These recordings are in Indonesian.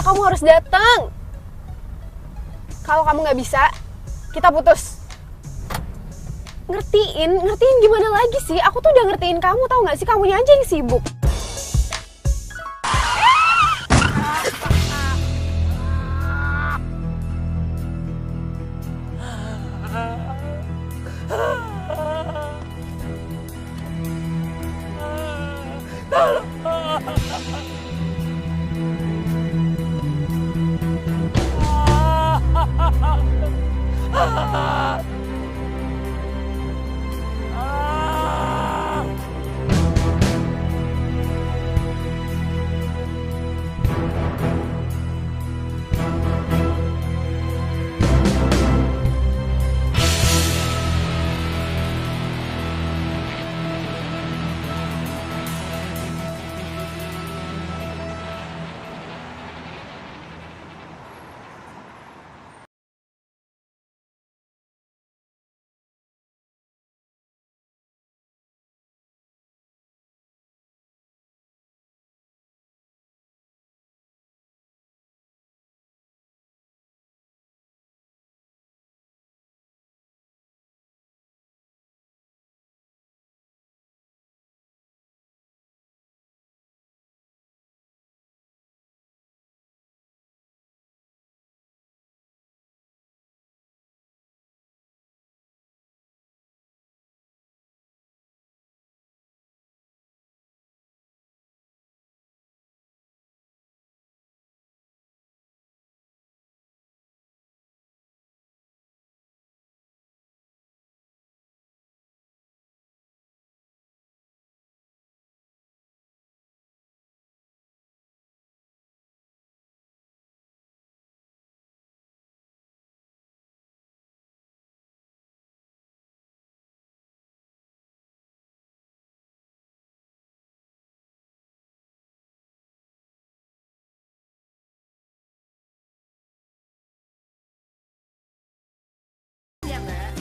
kamu harus datang. Kalau kamu nggak bisa, kita putus. Ngertiin gimana lagi sih? Aku tuh udah ngertiin kamu, tahu nggak sih? Kamunya aja yang sibuk.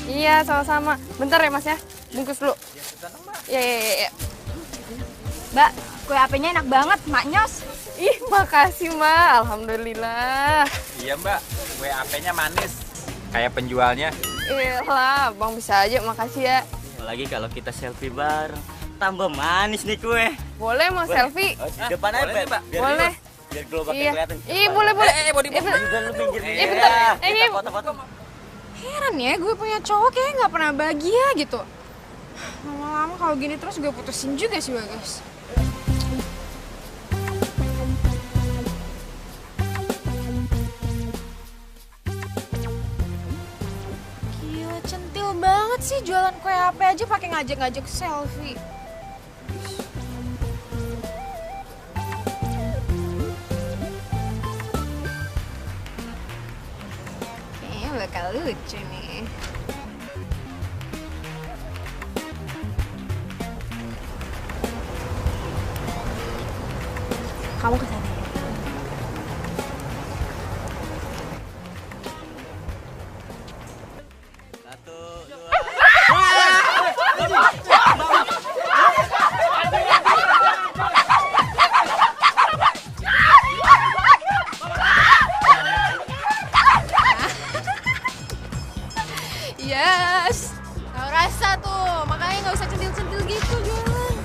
Iya, sama-sama. Bentar ya, Mas ya. Bungkus dulu. Iya. Mbak, kue HP-nya enak banget, maknyos. Ih, makasih, Mbak. Alhamdulillah. Iya, Mbak. Kue HP-nya manis. Kayak penjualnya. Iyalah, Bang bisa aja. Makasih ya. Apalagi kalau kita selfie bareng. Tambah manis nih kue. Boleh mau selfie? Di depan aja, Mbak. Boleh. Biar gelobaknya Iya. kelihatan. Ih, boleh. Body Udah lu pinggir. bentar. Kita foto-foto. Heran ya, gue punya cowok kayaknya nggak pernah bahagia gitu. Lama-lama kalau gini terus gue putusin juga sih, Bagas. Gila, centil banget sih jualan kue HP aja pakai ngajak-ngajak selfie. Kayaknya bakal lucu nih. Kamu kesana ya? Satu, dua. Yes, tahu rasa tuh, makanya nggak usah centil-centil gitu jualan.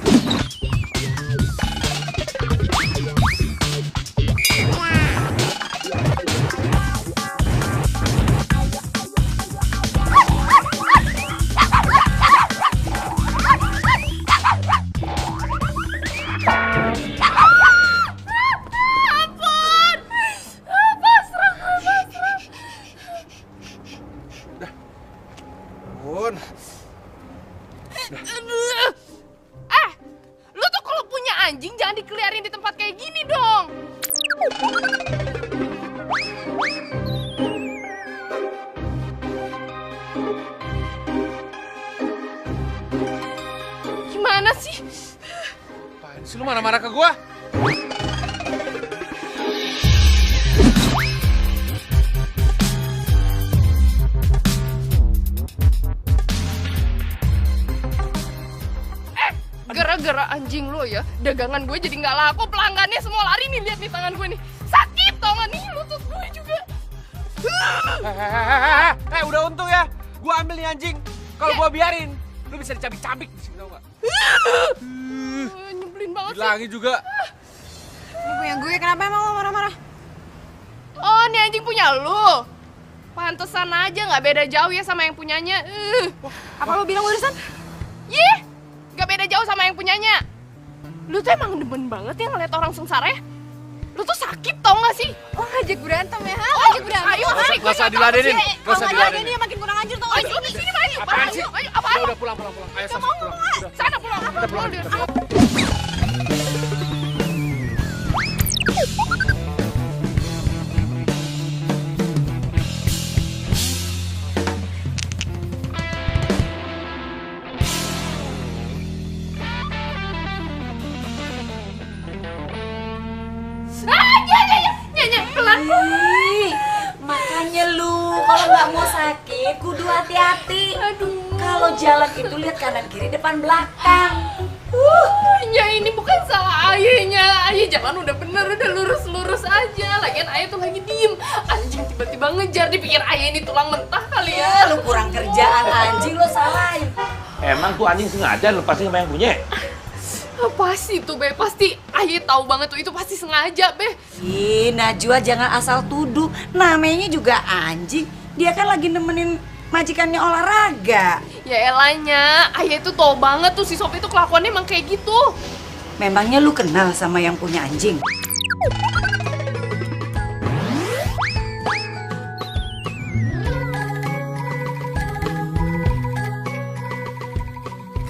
Bun. Lu tuh kalau punya anjing jangan dikeliarin di tempat kayak gini dong. Gimana sih? Apaan sih lu marah-marah ke gua? Gara-gara anjing lo ya, dagangan gue jadi nggak laku, pelanggannya semua lari nih, lihat nih tangan gue nih, sakit. sakit tau gak nih lutut gue juga. Udah untung ya. Gua ambil nih anjing. Kalau gua biarin, lu bisa dicabik-cabik di sini tau gak? Nyebelin banget sih. Bilangin juga. Ini punya gue, kenapa emang lo marah-marah? Oh, ini anjing punya lu. Pantesan aja nggak beda jauh ya sama yang punyanya. Apa lo bilang barusan? Yih, nggak beda jauh sama yang punyanya. Lu tuh emang demen banget ya ngeliat orang sengsara ya? Lu tuh sakit tau gak sih? Oh ngajak berantem ya, ha? Ngajak berantem. Ayo, Gak usah diladenin. Gak usah diladenin. Ini makin kurang ajar tau gak Ayo, sih? sini ayo. Apaan sih? Ayo, apaan? Udah pulang. Ayo sama pulang. Udah. Sana pulang. Kita pulang. Pelan. Ih, makanya lu kalau nggak mau sakit kudu hati-hati. Kalau jalan itu lihat kanan kiri depan belakang. Ya ini bukan salah ayahnya. Ayah jalan udah bener, udah lurus-lurus aja. Lagian ayah tuh lagi diem. Anjing tiba-tiba ngejar, dipikir ayah ini tulang mentah kali ya. Lu kurang kerjaan anjing lo salahin. Emang tuh anjing sengaja lepasin sama yang punya? Pasti tuh Be, pasti ayah tahu banget tuh itu pasti sengaja Be. Ih, Najwa jangan asal tuduh. Namanya juga anjing. Dia kan lagi nemenin majikannya olahraga. Ya elanya, ayah itu tahu banget tuh si Sofi itu kelakuannya emang kayak gitu. Memangnya lu kenal sama yang punya anjing?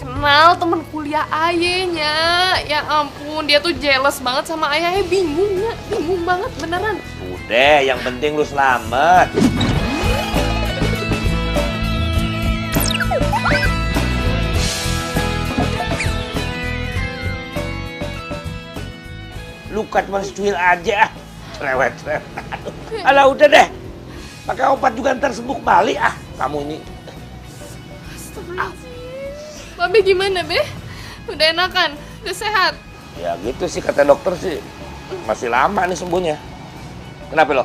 Kenal temen kuliah ayahnya. Ya ampun, dia tuh jealous banget sama ayahnya. Bingung banget beneran. Udah, yang penting lu selamat. Luka cuma secuil aja, cerewet. Alah udah deh, pakai obat juga ntar sembuh kembali kamu ini. Babe gimana Be? Udah enakan? Udah sehat? Ya gitu sih kata dokter sih, masih lama nih sembuhnya. Kenapa lo?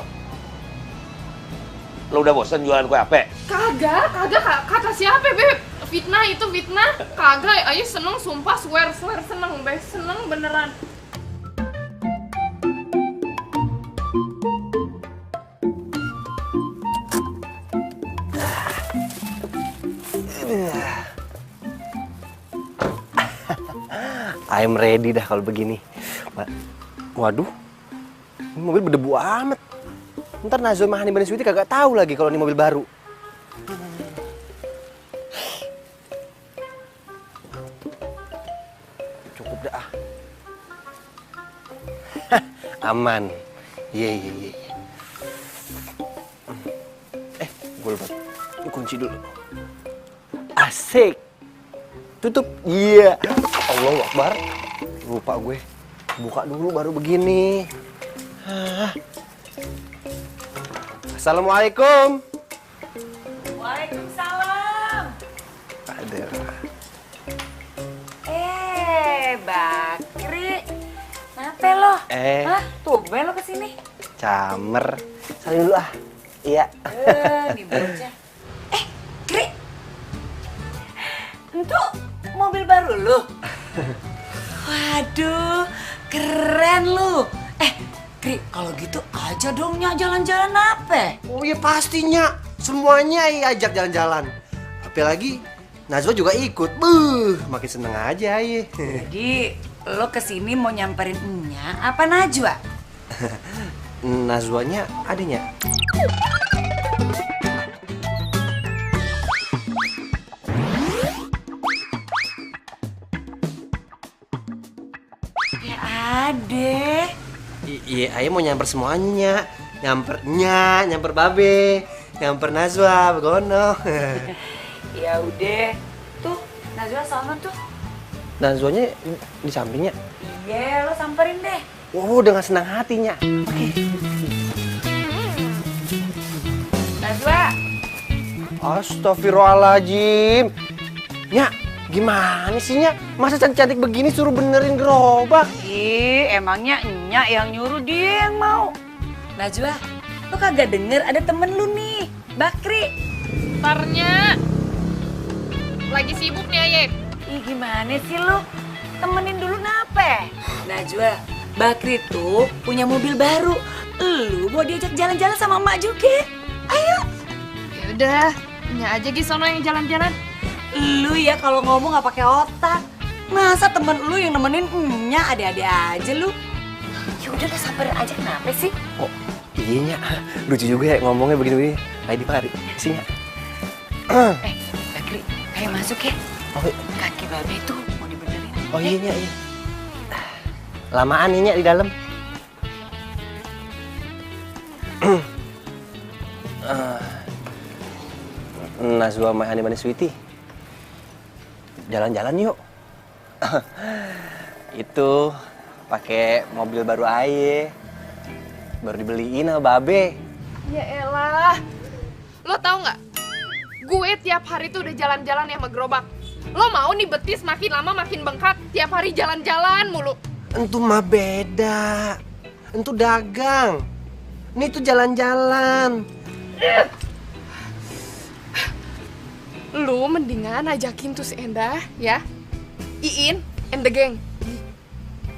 Lo udah bosan jualan kue ape? Kagak, kata siapa Be? Fitnah itu fitnah. Kagak, ayah seneng sumpah, swear seneng Be, seneng beneran. I'm ready dah kalau begini. Waduh, ini mobil berdebu amat. Ntar Nazwa sama Hani Bani Sweety kagak tahu lagi kalau ini mobil baru. Cukup dah. Aman. Iya. Gue lupa. Ini kunci dulu. Asik. Tutup. Iya. Allahu Akbar. Lupa gue. Buka dulu baru begini. Assalamualaikum. Waalaikumsalam. Ada. Bakri. Kenapa lo? Hah? Tumben lo kesini? Camer. Salim dulu Iya. Nih bocah. Kri. Itu mobil baru lu? Waduh, keren lu. Kri, kalau gitu aja dong jalan-jalan apa? Oh iya pastinya. Semuanya ajak jalan-jalan. Apalagi Nazwa juga ikut. Makin seneng aja ya. Jadi lo kesini mau nyamperin Enya apa Najwa? Nazwanya adanya. Ya ade. Iya, Ayah mau nyamper semuanya. Nyampernya, nyamper Babe, nyamper Nazwa, begono. Ya udah. Tuh, Najwa sama tuh. Nazwanya di sampingnya. Iya, lo samperin deh. Wow, dengan senang hatinya. Oke. Najwa. Astagfirullahaladzim. Nya, gimana sih Nya? Masa cantik-cantik begini suruh benerin gerobak? Ih, emangnya Enya yang nyuruh, dia yang mau. Najwa, lo kagak denger ada temen lu nih, Bakri. Ntarnya lagi sibuk nih Aye. Ih gimana sih lu? Temenin dulu nape? Najwa, Bakri tuh punya mobil baru. Lu mau diajak jalan-jalan sama emak juga. Ayo. Ya udah, nya aja Gisono yang jalan-jalan. Lu ya kalau ngomong nggak pakai otak. Masa temen lu yang nemenin nya ada-ada aja lu. Ya udah lah samperin aja kenapa sih? Oh, iya, lucu juga ya ngomongnya begini-begini. Ayo dipari, isinya. Bakri, ayo masuk ya. Oh, Kaki babe itu mau dibenerin. oh iya, iya. Lamaan nih di dalam. Najwa sama Honey Bunny Sweetie, jalan-jalan yuk. Itu pakai mobil baru Aye, baru dibeliin sama Babe. Ya elah, lo tau nggak? Gue tiap hari tuh udah jalan-jalan ya sama gerobak. Lo mau nih betis makin lama makin bengkak, tiap hari jalan-jalan mulu. Entu mah beda, entu dagang. Ini tuh jalan-jalan. Lu mendingan ajakin tuh si Endah ya, Iin, and the gang.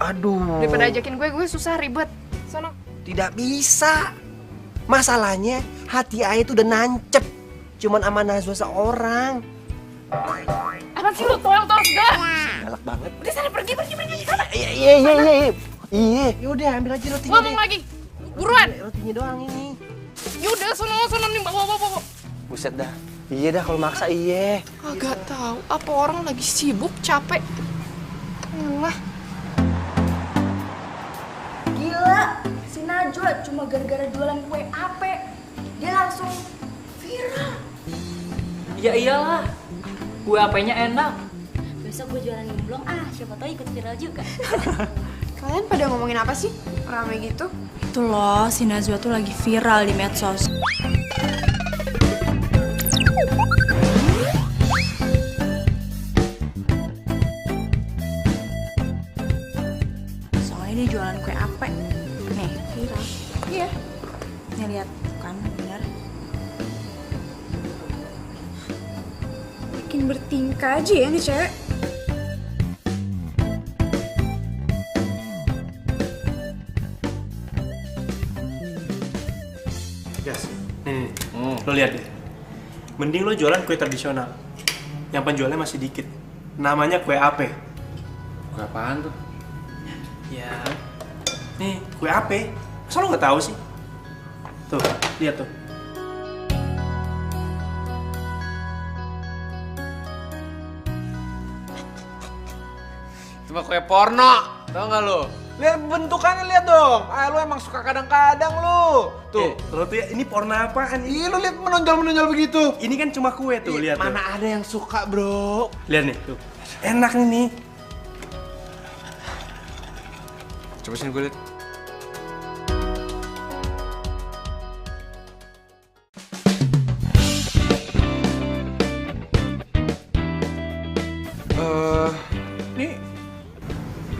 Aduh. Daripada ajakin gue susah ribet. Sono. Tidak bisa. Masalahnya hati Aye tuh udah nancep. Cuman sama Najwa seorang. Apaan sih lu tolong segala? Galak banget. Udah sana pergi. Iya. Iya, yaudah ambil aja rotinya. Ngomong lagi. Buruan. Rotinya doang ini. Yaudah sono nih bawa. Buset dah. Iya dah kalau maksa iya. Agak tahu apa orang lagi sibuk capek. Alah. Gila, si Najwa cuma gara-gara jualan kue ape, dia langsung viral. Ya iyalah, kue apenya enak. Besok gue jualan gemblong, siapa tahu ikut viral juga. Kalian pada ngomongin apa sih? Rame gitu? Itu loh, si Najwa tuh lagi viral di medsos. Soalnya dia jualan kue ape. Nih, viral. Iya. Nih lihat, kan bener. Makin bertingkah aja ya nih cewek. Gas, nih, lo lihat deh. Mending lo jualan kue tradisional, yang penjualnya masih dikit. Namanya kue ape. Kue apaan tuh? Ya, nih kue ape. Masa lo nggak tahu sih? Tuh, lihat tuh. Cuma kue porno, tau gak lo? Lihat bentukannya, lihat dong. Lu emang suka kadang-kadang lu. Tuh. Lo tuh ya, ini porno apaan? Iya, lu lihat menonjol-menonjol begitu. Ini kan cuma kue tuh, lihat tuh. Mana ada yang suka, bro? Lihat nih, tuh. Enak nih. Coba sini gue lihat.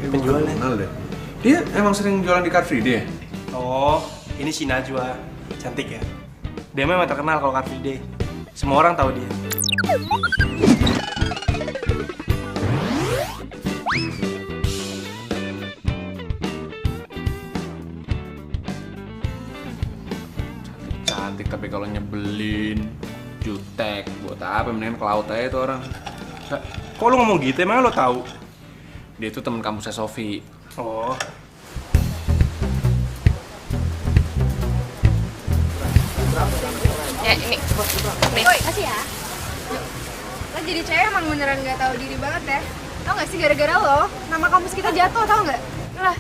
Ini penjualnya. kenal deh. Dia emang sering jualan di Car Free Day. Oh, ini si Najwa. Cantik ya? Dia memang terkenal kalau Car Free Day. Semua orang tahu dia. Cantik tapi kalau nyebelin, jutek, buat apa? Mendingan ke laut aja itu orang. Kok lo ngomong gitu? Emang lo tahu? Dia itu teman kampusnya Sofi. Oh. Ya ini. Nih. Woi, kasih ya. Lo jadi cewek emang beneran gak tahu diri banget ya. Tau gak sih gara-gara lo, nama kampus kita jatuh, tau gak? Lah,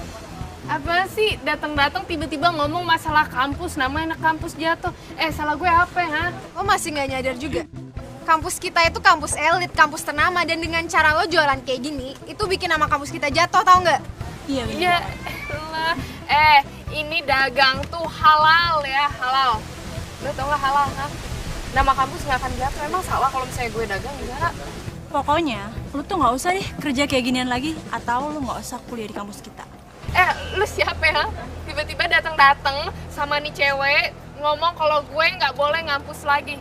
apa sih datang-datang tiba-tiba ngomong masalah kampus, nama anak kampus jatuh. Salah gue apa ya? Lo masih gak nyadar juga? Kampus kita itu kampus elit, kampus ternama, dan dengan cara lo jualan kayak gini, itu bikin nama kampus kita jatuh, tau nggak? Iya, Ya elah. Ini dagang tuh halal ya, halal. Lo tau gak halal kan? Nama kampus gak akan jatuh, emang salah kalau misalnya gue dagang enggak? Pokoknya, lu tuh nggak usah deh kerja kayak ginian lagi, atau lu nggak usah kuliah di kampus kita. Lu siapa ya? tiba-tiba datang sama nih cewek ngomong kalau gue nggak boleh ngampus lagi.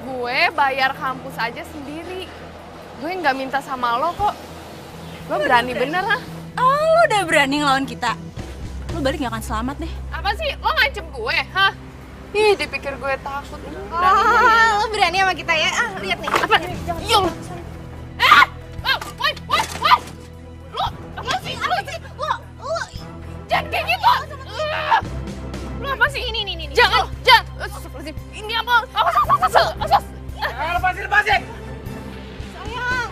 Gue bayar kampus aja sendiri. Gue nggak minta sama lo kok. Lo berani bener lah. Oh, lo udah berani ngelawan kita. Lo balik gak akan selamat deh. Apa sih? Lo ngancem gue, hah? Ih, dipikir gue takut. Berani Lo berani sama kita ya? Lihat nih. apa? Iya lo. Woi. Lo, apa sih? Lo. Jangan kayak gitu. Lo apa sih? Ini. Jangan. Ini apa? Awas. Lepasin. Sayang,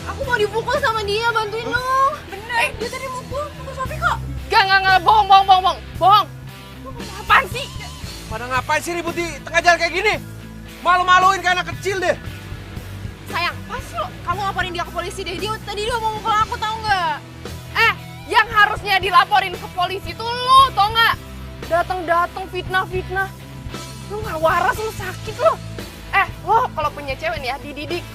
aku mau dipukul sama dia, bantuin lo. Bener, dia tadi mukul Sofi kok. Gak, bohong. Apaan sih? Pada ngapain sih ribut di tengah jalan kayak gini? Malu-maluin kayak anak kecil deh. Sayang, pas lo, kamu laporin dia ke polisi deh. Tadi dia mau mukul aku, tau nggak? Yang harusnya dilaporin ke polisi tuh lo, tau nggak? Datang fitnah. Lo nggak waras, lo sakit lo. Lo kalau punya cewek nih ya, dididik,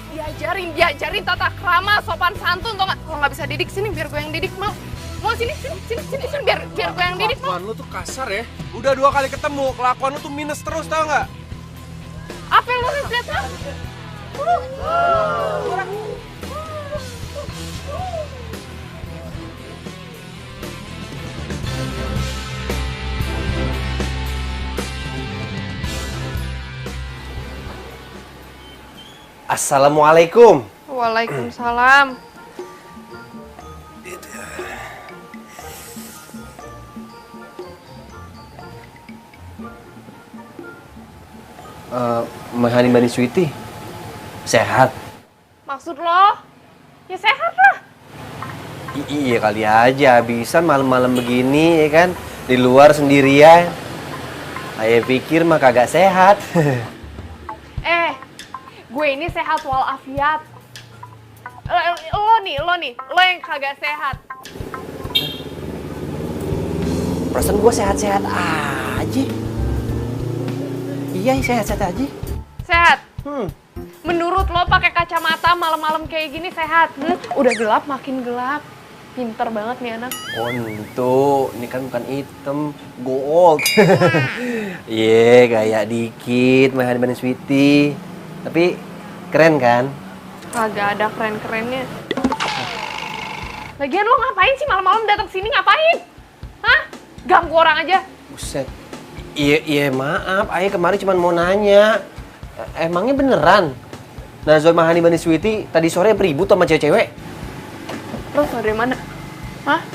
diajarin tata krama, sopan santun, tau nggak? Kalau nggak bisa didik, sini biar gue yang didik, mau sini biar gue yang didik, mau. Kelakuan lu tuh kasar ya. Udah 2 kali ketemu, kelakuan lu tuh minus terus tau nggak? Apa yang lo lihat? Assalamualaikum. Waalaikumsalam. Mahani Mbak Sweety, sehat? Maksud lo? Ya sehat lah. Iya kali aja, habisan malam-malam begini ya kan, di luar sendirian. Ayah pikir mah kagak sehat. Gue ini sehat walafiat. Lo yang kagak sehat. Perasaan gue sehat-sehat aja. Iya, sehat-sehat aja. Sehat? Menurut lo pakai kacamata malam-malam kayak gini sehat? Udah gelap makin gelap. Pinter banget nih anak. Oh itu, ini kan bukan hitam, gold. Iya, kayak dikit Mahani Mbak Sweety. Tapi keren kan? Kagak ada keren-kerennya. Lagian lo ngapain sih malam-malam datang sini ngapain? Hah? Ganggu orang aja. Buset. Iya maaf, Ayah kemarin cuma mau nanya. Emangnya beneran? Najwa Mahani Mbak Sweety tadi sore beribut sama cewek-cewek? Lo tau dari mana? Hah?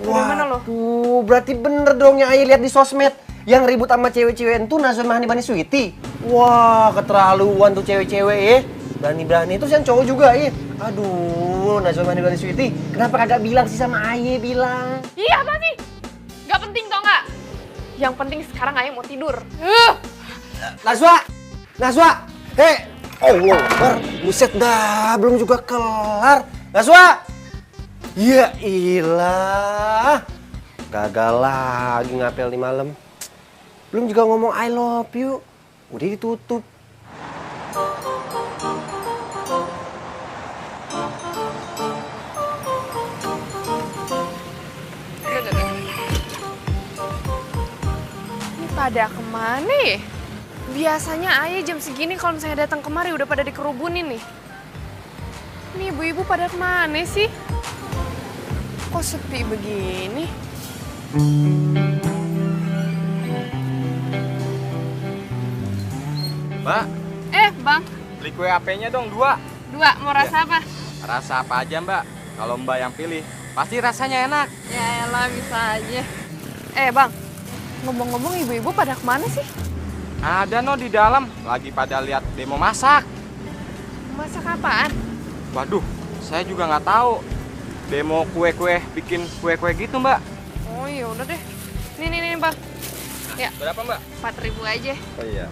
Dari mana lo? Tuh, berarti bener dong yang Ayah lihat di sosmed. Yang ribut sama cewek-cewek itu Najwa Mahani Mbak Sweety. Wah, keterlaluan tuh cewek-cewek ya. Berani-berani itu yang cowok juga ya. Aduh, Najwa Mahani Mbak Sweety, kenapa kagak bilang sih sama Ayah bilang? Iya apa sih? Gak penting tau gak? Yang penting sekarang Ayah mau tidur. Najwa, hei, Allah Akbar, buset dah, belum juga kelar. Najwa, ya ilah, gagal lagi ngapel di malam. Belum juga ngomong I love you, udah ditutup. Pada kemana ya? Biasanya Ayah jam segini kalau misalnya datang kemari udah pada dikerubunin nih. Ini ibu-ibu pada kemana sih? Kok sepi begini? Mbak. Bang. Beli kue AP-nya dong 2. 2, mau rasa apa? Rasa apa aja Mbak? Kalau Mbak yang pilih, pasti rasanya enak. Ya elah, bisa aja. Bang. Ngomong-ngomong ibu-ibu pada kemana sih? Ada no di dalam, lagi pada lihat demo masak. Masak apaan? Waduh, saya juga nggak tahu. Demo kue-kue, bikin kue-kue gitu Mbak. Oh iya udah deh. Nih Bang. Ya. Berapa Mbak? 4.000 aja. Oh iya.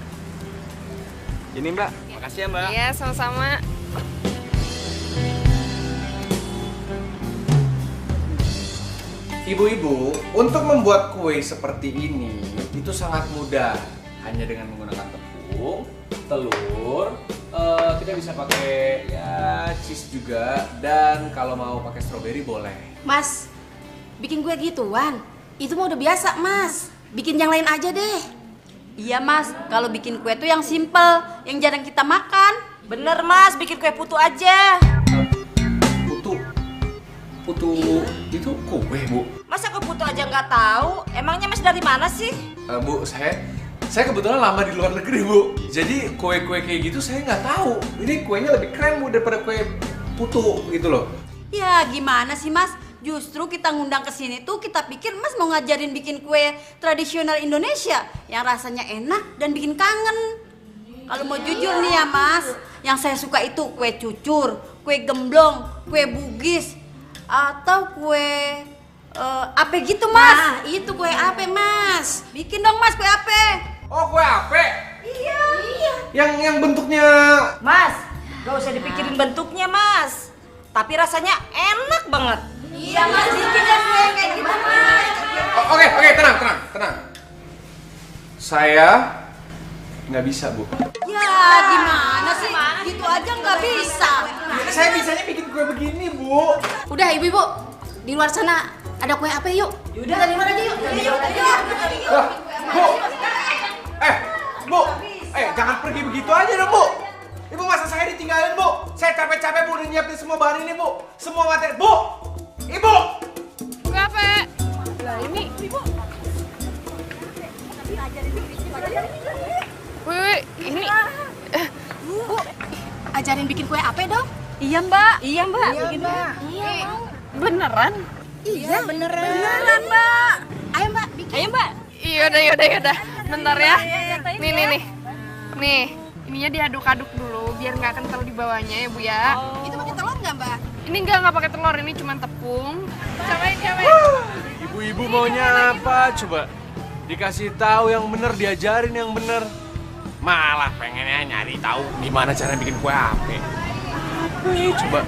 Ini Mbak, makasih ya Mbak. Iya, sama-sama. Ibu-ibu, untuk membuat kue seperti ini itu sangat mudah. Hanya dengan menggunakan tepung, telur, kita bisa pakai ya cheese juga, dan kalau mau pakai stroberi boleh. Mas, bikin kue gituan? Itu mah udah biasa, Mas. Bikin yang lain aja deh. Iya Mas, kalau bikin kue tuh yang simple, yang jarang kita makan. Bener Mas, bikin kue putu aja. Putu itu kue, Bu. Masa kue putu aja nggak tahu? Emangnya Mas dari mana sih? Bu, saya kebetulan lama di luar negeri, Bu. Jadi kue-kue kayak gitu saya nggak tahu. Ini kuenya lebih keren, Bu, daripada kue putu gitu loh. Ya gimana sih Mas? Justru kita ngundang ke sini tuh kita pikir Mas mau ngajarin bikin kue tradisional Indonesia yang rasanya enak dan bikin kangen. Kalau mau jujur nih ya Mas, yang saya suka itu kue cucur, kue gemblong, kue bugis, atau kue ape gitu Mas. Nah, itu kue ape Mas. Bikin dong Mas kue ape. Oh, kue ape? Iya. Yang bentuknya... Mas, gak usah dipikirin bentuknya Mas, tapi rasanya enak banget. Iya Mas, bikin deh kue kayak gitu Mas. Oke, tenang. Saya nggak bisa, Bu. Ya gimana sih? Gitu aja nggak bisa. Saya bisanya bikin kue begini, Bu. Udah ibu-ibu, di luar sana ada kue ape yuk. Yaudah, di luar aja yuk. Bu, jangan pergi begitu aja dong, Bu. Ibu, masa saya ditinggalin, Bu? Saya capek-capek, Bu, udah nyiapin semua bahan ini, Bu. Semua materi, Bu. Ibu! Kue ape? Lah ini, Ibu. Wih, ini. Bu, ajarin bikin kue ape dong. Iya Mbak. Iya Mbak. Beneran? Iya beneran Mbak. Ayo Mbak, bikin. Ayo Mbak. Yaudah. Bentar ya. Nih. Nih, ininya diaduk-aduk dulu biar nggak kental di bawahnya ya, Bu ya. Itu pakai telur nggak Mbak? Ini nggak pakai telur, ini cuma tepung. Cobain. Ibu-ibu maunya apa? Coba dikasih tahu yang bener, diajarin yang bener. Malah pengennya nyari tahu gimana cara bikin kue ape. Nih, coba.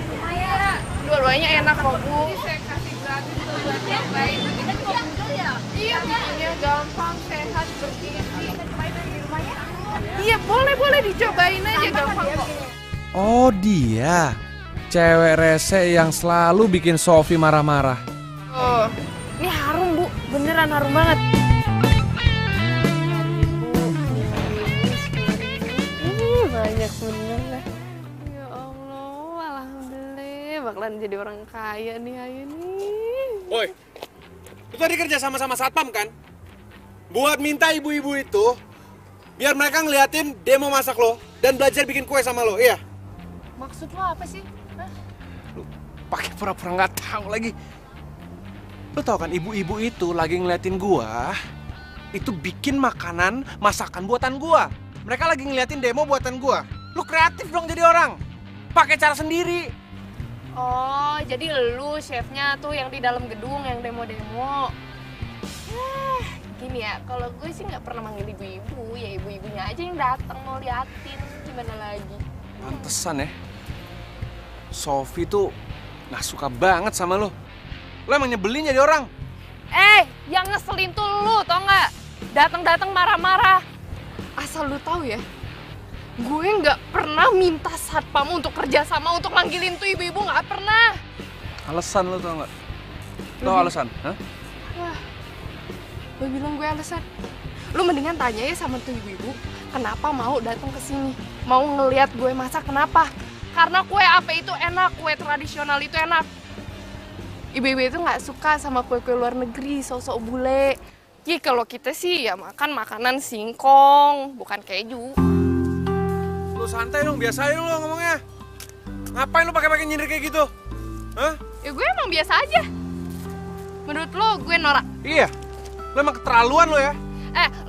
Dua-duanya enak kok, Bu. Saya kasih gratis tuh buat cobain. Kita juga betul ya? Iya, bikinnya gampang, sehat, bergizi. Cobain di rumahnya. Iya, boleh dicobain aja, gampang kok. Oh dia, cewek rese yang selalu bikin Sofi marah-marah. Oh, ini harum Bu, beneran harum banget. Banyak bener lah. Ya Allah, alhamdulillah bakalan jadi orang kaya nih Ayu nih. Woi, lu tadi kerja sama-sama satpam kan? Buat minta ibu-ibu itu biar mereka ngeliatin demo masak lo dan belajar bikin kue sama lo, iya? Maksud lo apa sih? Hah? Lu pakai pura-pura nggak tahu lagi. Lu tau kan ibu-ibu itu lagi ngeliatin gua itu bikin makanan masakan buatan gua. Mereka lagi ngeliatin demo buatan gua. Lu kreatif dong jadi orang. Pakai cara sendiri. Oh, jadi lu chefnya tuh yang di dalam gedung yang demo-demo. Gini ya, kalau gue sih nggak pernah manggil ibu-ibu, ya ibu-ibunya aja yang datang mau liatin, gimana lagi. Pantesan ya, Sofi tuh nggak suka banget sama lo. Lo emang nyebelin jadi orang. Yang ngeselin tuh lu, tau nggak? Datang-datang marah-marah. Asal lu tahu ya, gue nggak pernah minta satpam untuk kerja sama untuk manggilin tuh ibu-ibu, nggak pernah. Alasan lo tau nggak? Lo alasan? Hah? Wah, lo bilang gue alasan. Lu mendingan tanya ya sama tuh ibu-ibu, kenapa mau datang ke sini? Mau ngelihat gue masak kenapa? Karena kue ape itu enak, kue tradisional itu enak. Ibu-ibu itu nggak suka sama kue-kue luar negeri, sok-sok bule. Ya kalau kita sih ya makan makanan singkong, bukan keju. Lo santai dong, biasain lo ngomongnya. Ngapain lo pakai nyindir kayak gitu? Hah? Ya gue emang biasa aja. Menurut lo gue norak? Iya, lo emang keterlaluan lo ya.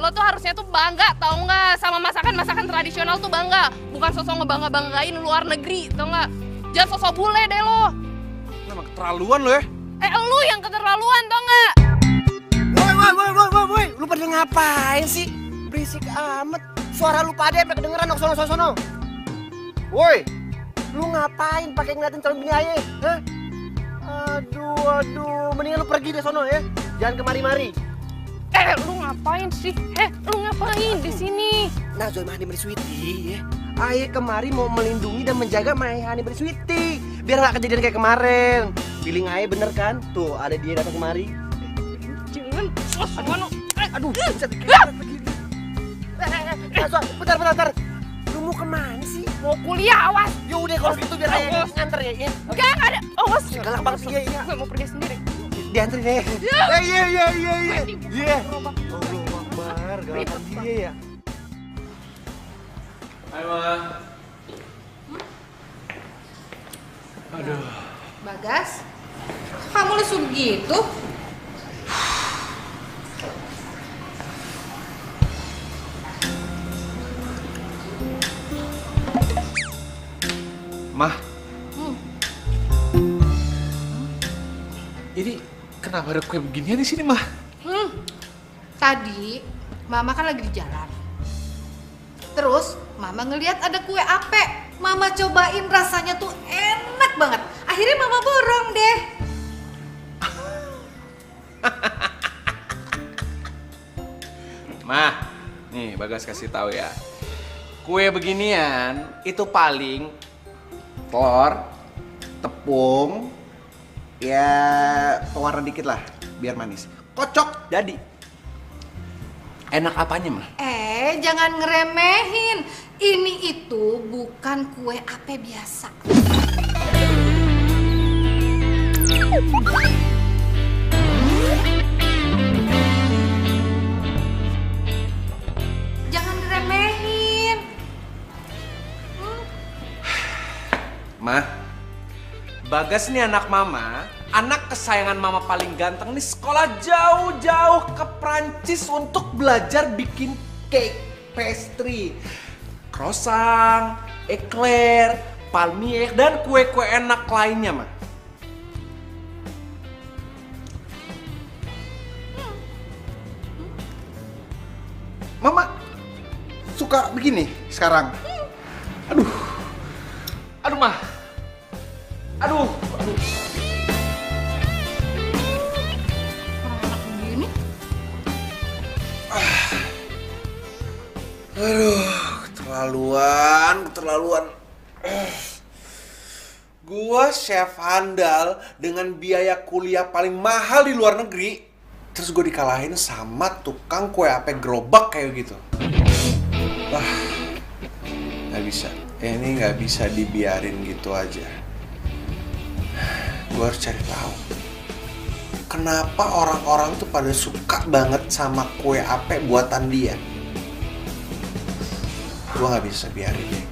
Lo tuh harusnya tuh bangga, tau nggak, sama masakan tradisional tuh bangga. Bukan sosok ngebangga-banggain luar negeri, tau nggak? Jangan sosok bule deh lo. Lo emang keterlaluan lo ya. Lu yang keterlaluan, tau nggak? Woi, lu pada ngapain sih? Berisik amat. Suara lu pada sampai kedengeran dong sono. Woi, lu ngapain pakai ngeliatin calon bini aye? Hah? Aduh, mendingan lu pergi deh sono ya. Jangan kemari-mari. Lu ngapain sih? Lu ngapain di sini? Nah, Zoe Mahani Berswiti ya. Aye kemari mau melindungi dan menjaga Mahani Berswiti biar nggak kejadian kayak kemarin. Feeling aja bener kan? Tuh, ada dia datang kemari. Jangan, Aduh, bisa bentar. Lu mau kemana sih? mau kuliah, awas. Ya udah kalau gitu biar ayah nganter ya. Enggak ada. Awas. Galak banget dia ini. Gue mau pergi sendiri. Dianterin ya. Iya. Iya. Allah Akbar, galakan dia ya. Hai, Ma. Aduh. Bagas, kamu lesu begitu? Mah. Ini kenapa ada kue beginian di sini, Mah? Tadi Mama kan lagi di jalan. Terus Mama ngelihat ada kue ape. Mama cobain, rasanya tuh enak banget. Akhirnya Mama borong deh. Mah, nih Bagas kasih tahu ya. Kue beginian itu paling telur, tepung, ya pewarna dikit lah biar manis. Kocok jadi. Enak apanya, Mah? Jangan ngeremehin. Ini itu bukan kue ape biasa. Jangan ngeremehin. Mah, Bagas nih anak Mama, anak kesayangan Mama paling ganteng nih, sekolah jauh-jauh ke Prancis untuk belajar bikin cake, pastry, croissant, eclair, palmier, dan kue-kue enak lainnya, Mah. Mama suka begini sekarang. Aduh, Mah. Aduh. Begini. Aduh, keterlaluan. Gua chef handal dengan biaya kuliah paling mahal di luar negeri. Terus gue dikalahin sama tukang kue ape gerobak kayak gitu. Wah, nggak bisa. Ini nggak bisa dibiarin gitu aja. Gue harus cari tahu. Kenapa orang-orang tuh pada suka banget sama kue ape buatan dia? Gue nggak bisa biarin deh.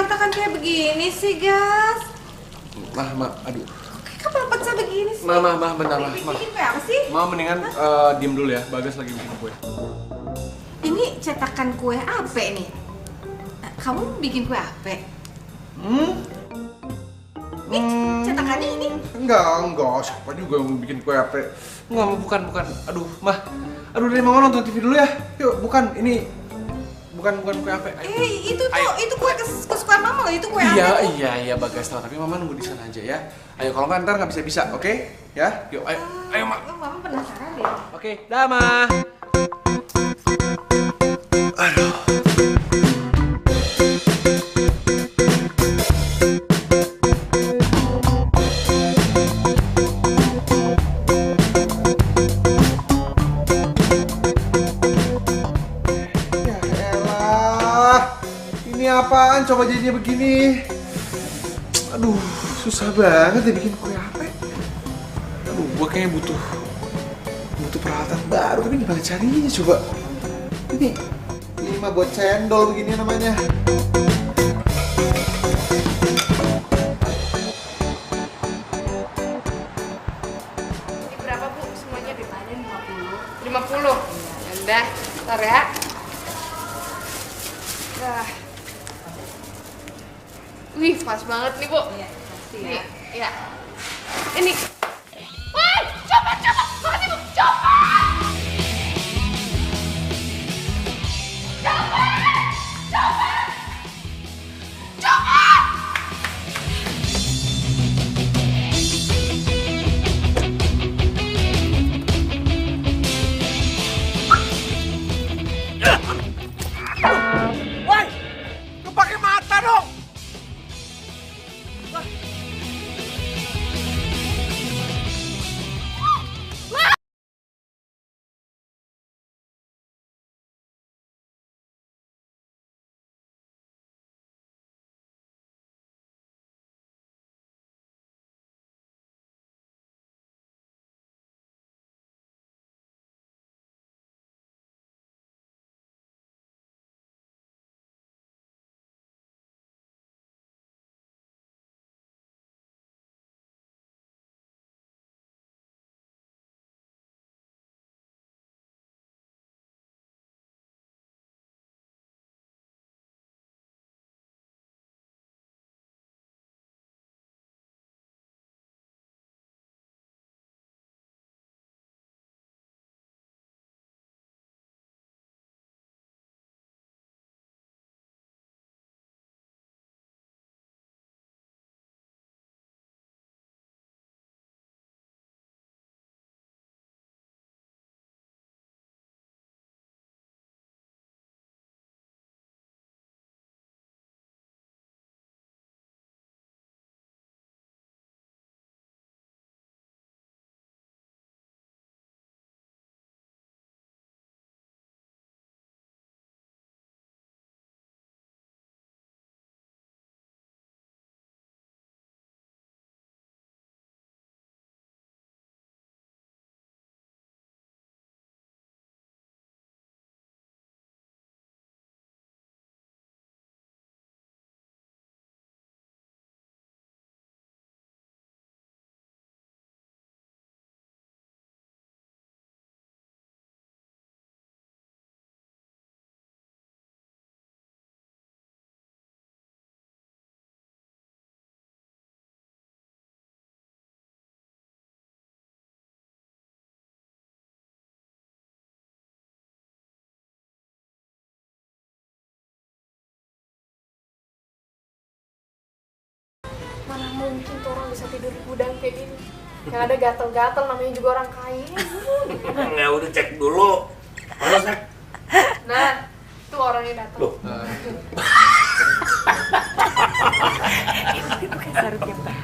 berantakan kayak begini sih, Gas? Mah, aduh. Kenapa pecah begini sih? Mah, bentar, Mah. Bikin kue apa sih? Mah mendingan diem dulu ya, Bagas lagi bikin kue. Ini cetakan kue apa nih? Kamu bikin kue apa? Nih, cetakannya ini? Enggak, siapa juga yang bikin kue apa? Enggak, bukan. Aduh, Mah. Aduh, dari Mama nonton TV dulu ya. Yuk, bukan, ini bukan kue apa. Itu kue kesukaan Mama loh, itu kue apa? Iya, Bagas tahu, tapi Mama nunggu di sana aja ya. Ayo, kalau nggak ntar nggak bisa, oke? Ya, yuk, ayo, Mak. Mama penasaran deh. Oke, dah, Mah. Aduh. Apaan coba jadinya begini? Aduh, susah banget deh bikin kue apa. Aduh, gua kayaknya butuh peralatan baru, tapi gimana carinya coba? Ini mah buat cendol begini namanya. Ini berapa, Bu? Semuanya ditanya 50. 50? Ya udah, ntar ya. Dah. Wih, pas banget nih, Bu. Iya, pasti ya. Iya. Ini. Wah, coba. Makasih, Bu. Coba. Woi, lu pakai mata dong. Mana mungkin tuh orang bisa tidur di gudang kayak gini. Yang ada gatel-gatel, namanya juga orang kaya. Ya udah cek dulu. Mana cek? Nah, tuh orangnya datang. Loh. Itu bukan sarungnya, Pak.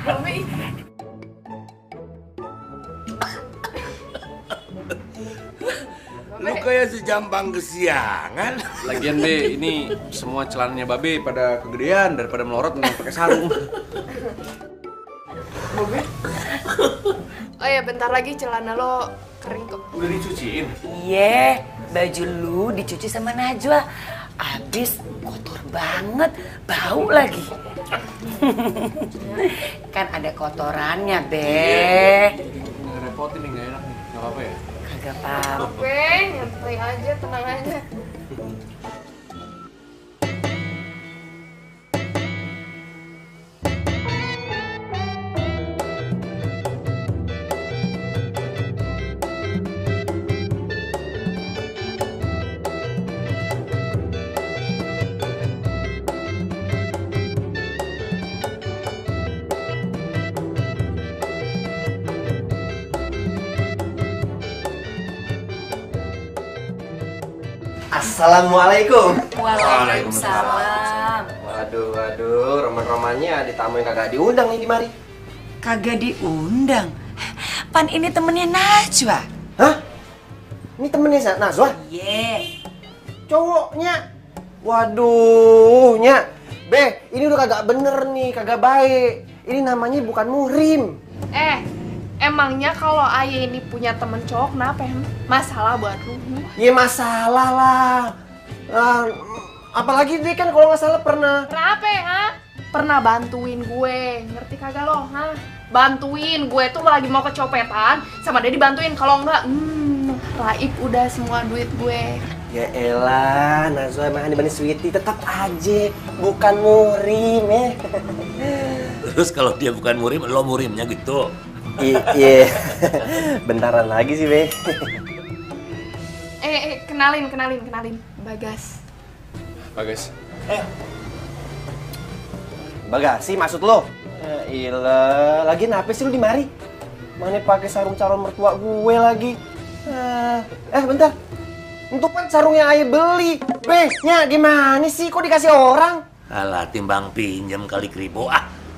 Lu kayak si Jambang kesiangan. Lagian Be, ini semua celananya Babe pada kegedean daripada melorot dengan pakai sarung. Babe. Oh ya, bentar lagi celana lo kering kok. Udah dicuciin? Iya, baju lu dicuci sama Najwa. Abis kotor banget, bau lagi. Kan ada kotorannya, Be. Ngerepotin nih, nggak enak nih. Nggak apa-apa ya? Kagak apa-apa. Oke, nyantai aja, tenang aja. Assalamualaikum. Waalaikumsalam. Waduh, roman-romannya ditamuin kagak diundang nih di mari. Kagak diundang. Pan ini temennya Najwa. Hah? Ini temennya Najwa? Iya. Cowoknya? Waduh, Nya. Be, ini udah kagak bener nih, kagak baik. Ini namanya bukan muhrim. Emangnya kalau ayah ini punya temen cowok kenapa ya? Masalah buat lu? Ya masalah lah. Apalagi dia kan kalau nggak salah pernah. Kenapa ha? Pernah bantuin gue, ngerti kagak lo? Ha? Bantuin gue tuh lagi mau kecopetan, sama dia dibantuin. Kalau enggak, raib udah semua duit gue. Ya elah, Najwa emang Hani Bani Sweety tetap aja bukan muhrim ya. Terus kalau dia bukan murim, lo murimnya gitu. Iya, bentaran lagi sih, Be. Kenalin. Bagas. Bagas. Bagasi maksud lo? Ilah, lagi kenapa sih lu di mari? Mana pakai sarung calon mertua gue lagi? Bentar. Untuk kan sarung yang ayah beli. Be, Nya gimana sih? Kok dikasih orang? Alah, timbang pinjam kali kribo.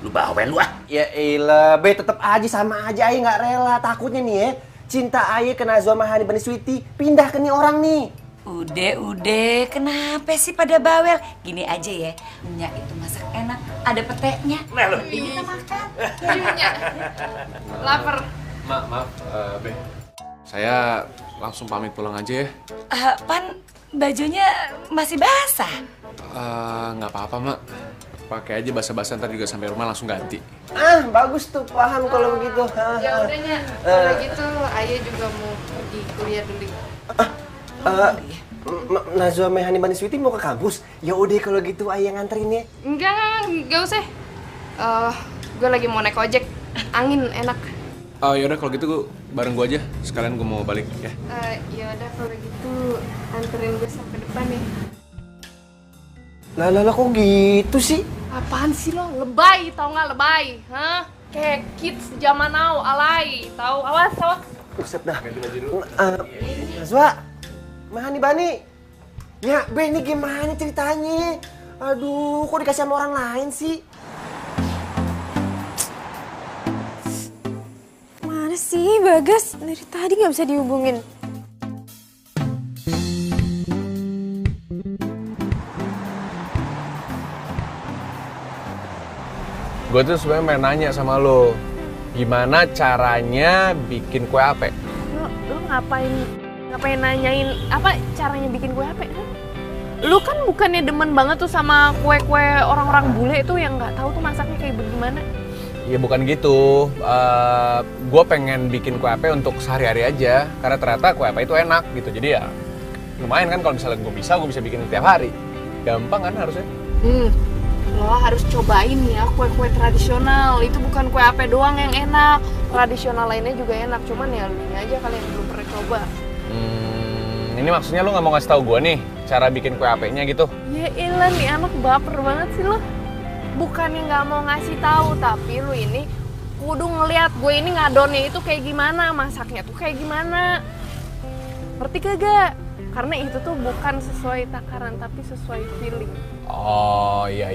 Lu bawen lu Ya elah, Be tetep aja sama aja ayah nggak rela. Takutnya nih ya, cinta ayah ke Najwa sama Hani Bani Sweety pindah ke nih orang nih. Udah, kenapa sih pada bawel? Gini aja ya, Nya itu masak enak, ada peteknya. Kita makan. Nya, lapar. Maaf, Be. Saya langsung pamit pulang aja ya. Pan, bajunya masih basah. Nggak apa-apa, Mak. Pakai aja basa-basa, ntar juga sampai rumah langsung ganti. Bagus tuh, paham kalau begitu. Ya udah Nya, kalau gitu ayah juga mau pergi kuliah dulu. Najwa sama Hani Bani Sweety mau ke kampus? Ya udah kalau gitu ayah nganterin ya. Enggak usah. Gue lagi mau naik ojek, angin enak. Yaudah kalau gitu bareng gue aja, sekalian gue mau balik ya. Yaudah kalau gitu anterin gue sampai depan ya. Lah kok gitu sih? Apaan sih lo? Lebay, tau nggak lebay? Hah? Kayak kids zaman now, alay. Tahu? Awas. Buset dah. Ganti baju dulu. Najwa, Hani Bani. Ya, Be ini gimana ceritanya? Aduh, kok dikasih sama orang lain sih? Mana sih Bagas? Dari tadi nggak bisa dihubungin. Gue tuh sebenarnya pengen nanya sama lo, gimana caranya bikin kue ape? Lo ngapain nanyain apa caranya bikin kue ape? Lu kan bukannya demen banget tuh sama kue-kue orang-orang bule itu yang nggak tahu tuh masaknya kayak bagaimana? Ya bukan gitu, gue pengen bikin kue ape untuk sehari-hari aja, karena ternyata kue ape itu enak gitu. Jadi ya lumayan kan kalau misalnya gue bisa bikin tiap hari. Gampang kan harusnya? Lo harus cobain ya kue-kue tradisional. Itu bukan kue ape doang yang enak, tradisional lainnya juga enak. Cuman ya lu aja kali yang belum pernah coba. Ini maksudnya lu nggak mau ngasih tahu gue nih cara bikin kue apenya gitu? Ya elah, nih anak baper banget sih lo. Bukannya nggak mau ngasih tahu, tapi lu ini kudu ngeliat gue ini ngadonnya itu kayak gimana, masaknya tuh kayak gimana. Ngerti kagak? Karena itu tuh bukan sesuai takaran, tapi sesuai feeling. Oh iya.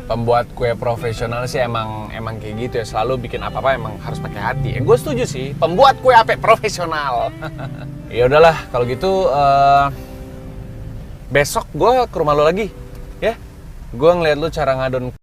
Pembuat kue profesional sih emang kayak gitu ya. Selalu bikin apa-apa emang harus pakai hati. Gue setuju sih. Pembuat kue ape profesional. Ya udahlah kalau gitu besok gue ke rumah lo lagi, ya. Gue ngeliat lo cara ngadon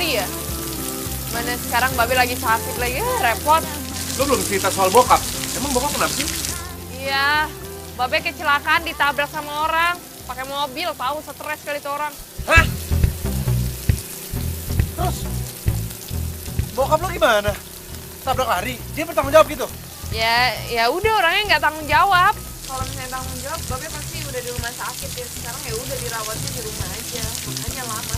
iya. Mana sekarang Babe lagi sakit lagi, repot. Lo belum cerita soal bokap. Emang bokap kenapa sih? Iya, Babe kecelakaan ditabrak sama orang. Pakai mobil, tahu stres kali itu orang. Hah? Terus? Bokap lo gimana? Tabrak lari? Dia bertanggung jawab gitu? Ya udah orangnya nggak tanggung jawab. Kalau misalnya tanggung jawab, Babe pasti udah di rumah sakit ya. Sekarang ya udah dirawatnya di rumah aja. Makanya lama.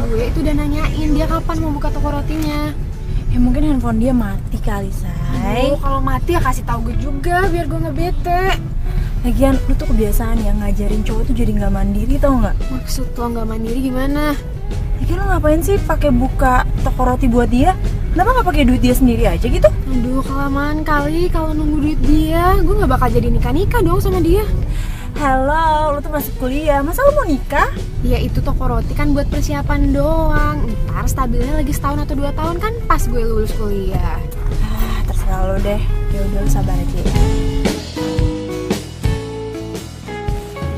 Gue itu udah nanyain dia kapan mau buka toko rotinya. Ya mungkin handphone dia mati kali, Say. Kalau mati ya kasih tahu gue juga biar gue nggak bete. Lagian lu tuh kebiasaan ya ngajarin cowok tuh jadi nggak mandiri, tau nggak? Maksud lo nggak mandiri gimana? Lagian lu ngapain sih pakai buka toko roti buat dia? Kenapa nggak pakai duit dia sendiri aja gitu? Aduh, kelamaan kali kalau nunggu duit dia. Gue nggak bakal jadi nikah dong sama dia. Halo, lu tuh masih kuliah, masa lu mau nikah? Ya itu toko roti kan buat persiapan doang. Ntar stabilnya lagi setahun atau 2 tahun kan pas gue lulus kuliah. Terserah lu deh, ya udah lu sabar aja ya.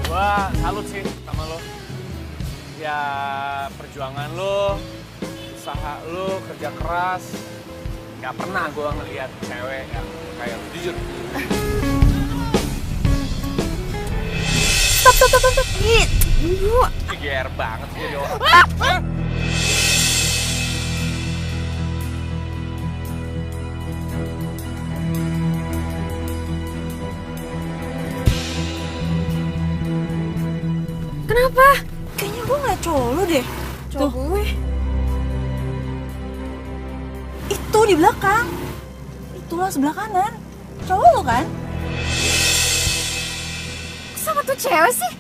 Gua salut sih sama lo. Ya perjuangan lo, usaha lo, kerja keras. Gak pernah gua ngeliat cewek yang kayak lo, jujur. Stop. Ibu. GR banget sih dia orang. Kenapa? Kayaknya gue ngeliat cowok lu deh. Cowok gue? Itu di belakang. Itulah sebelah kanan. Cowok lu kan? Sama tuh cewek sih?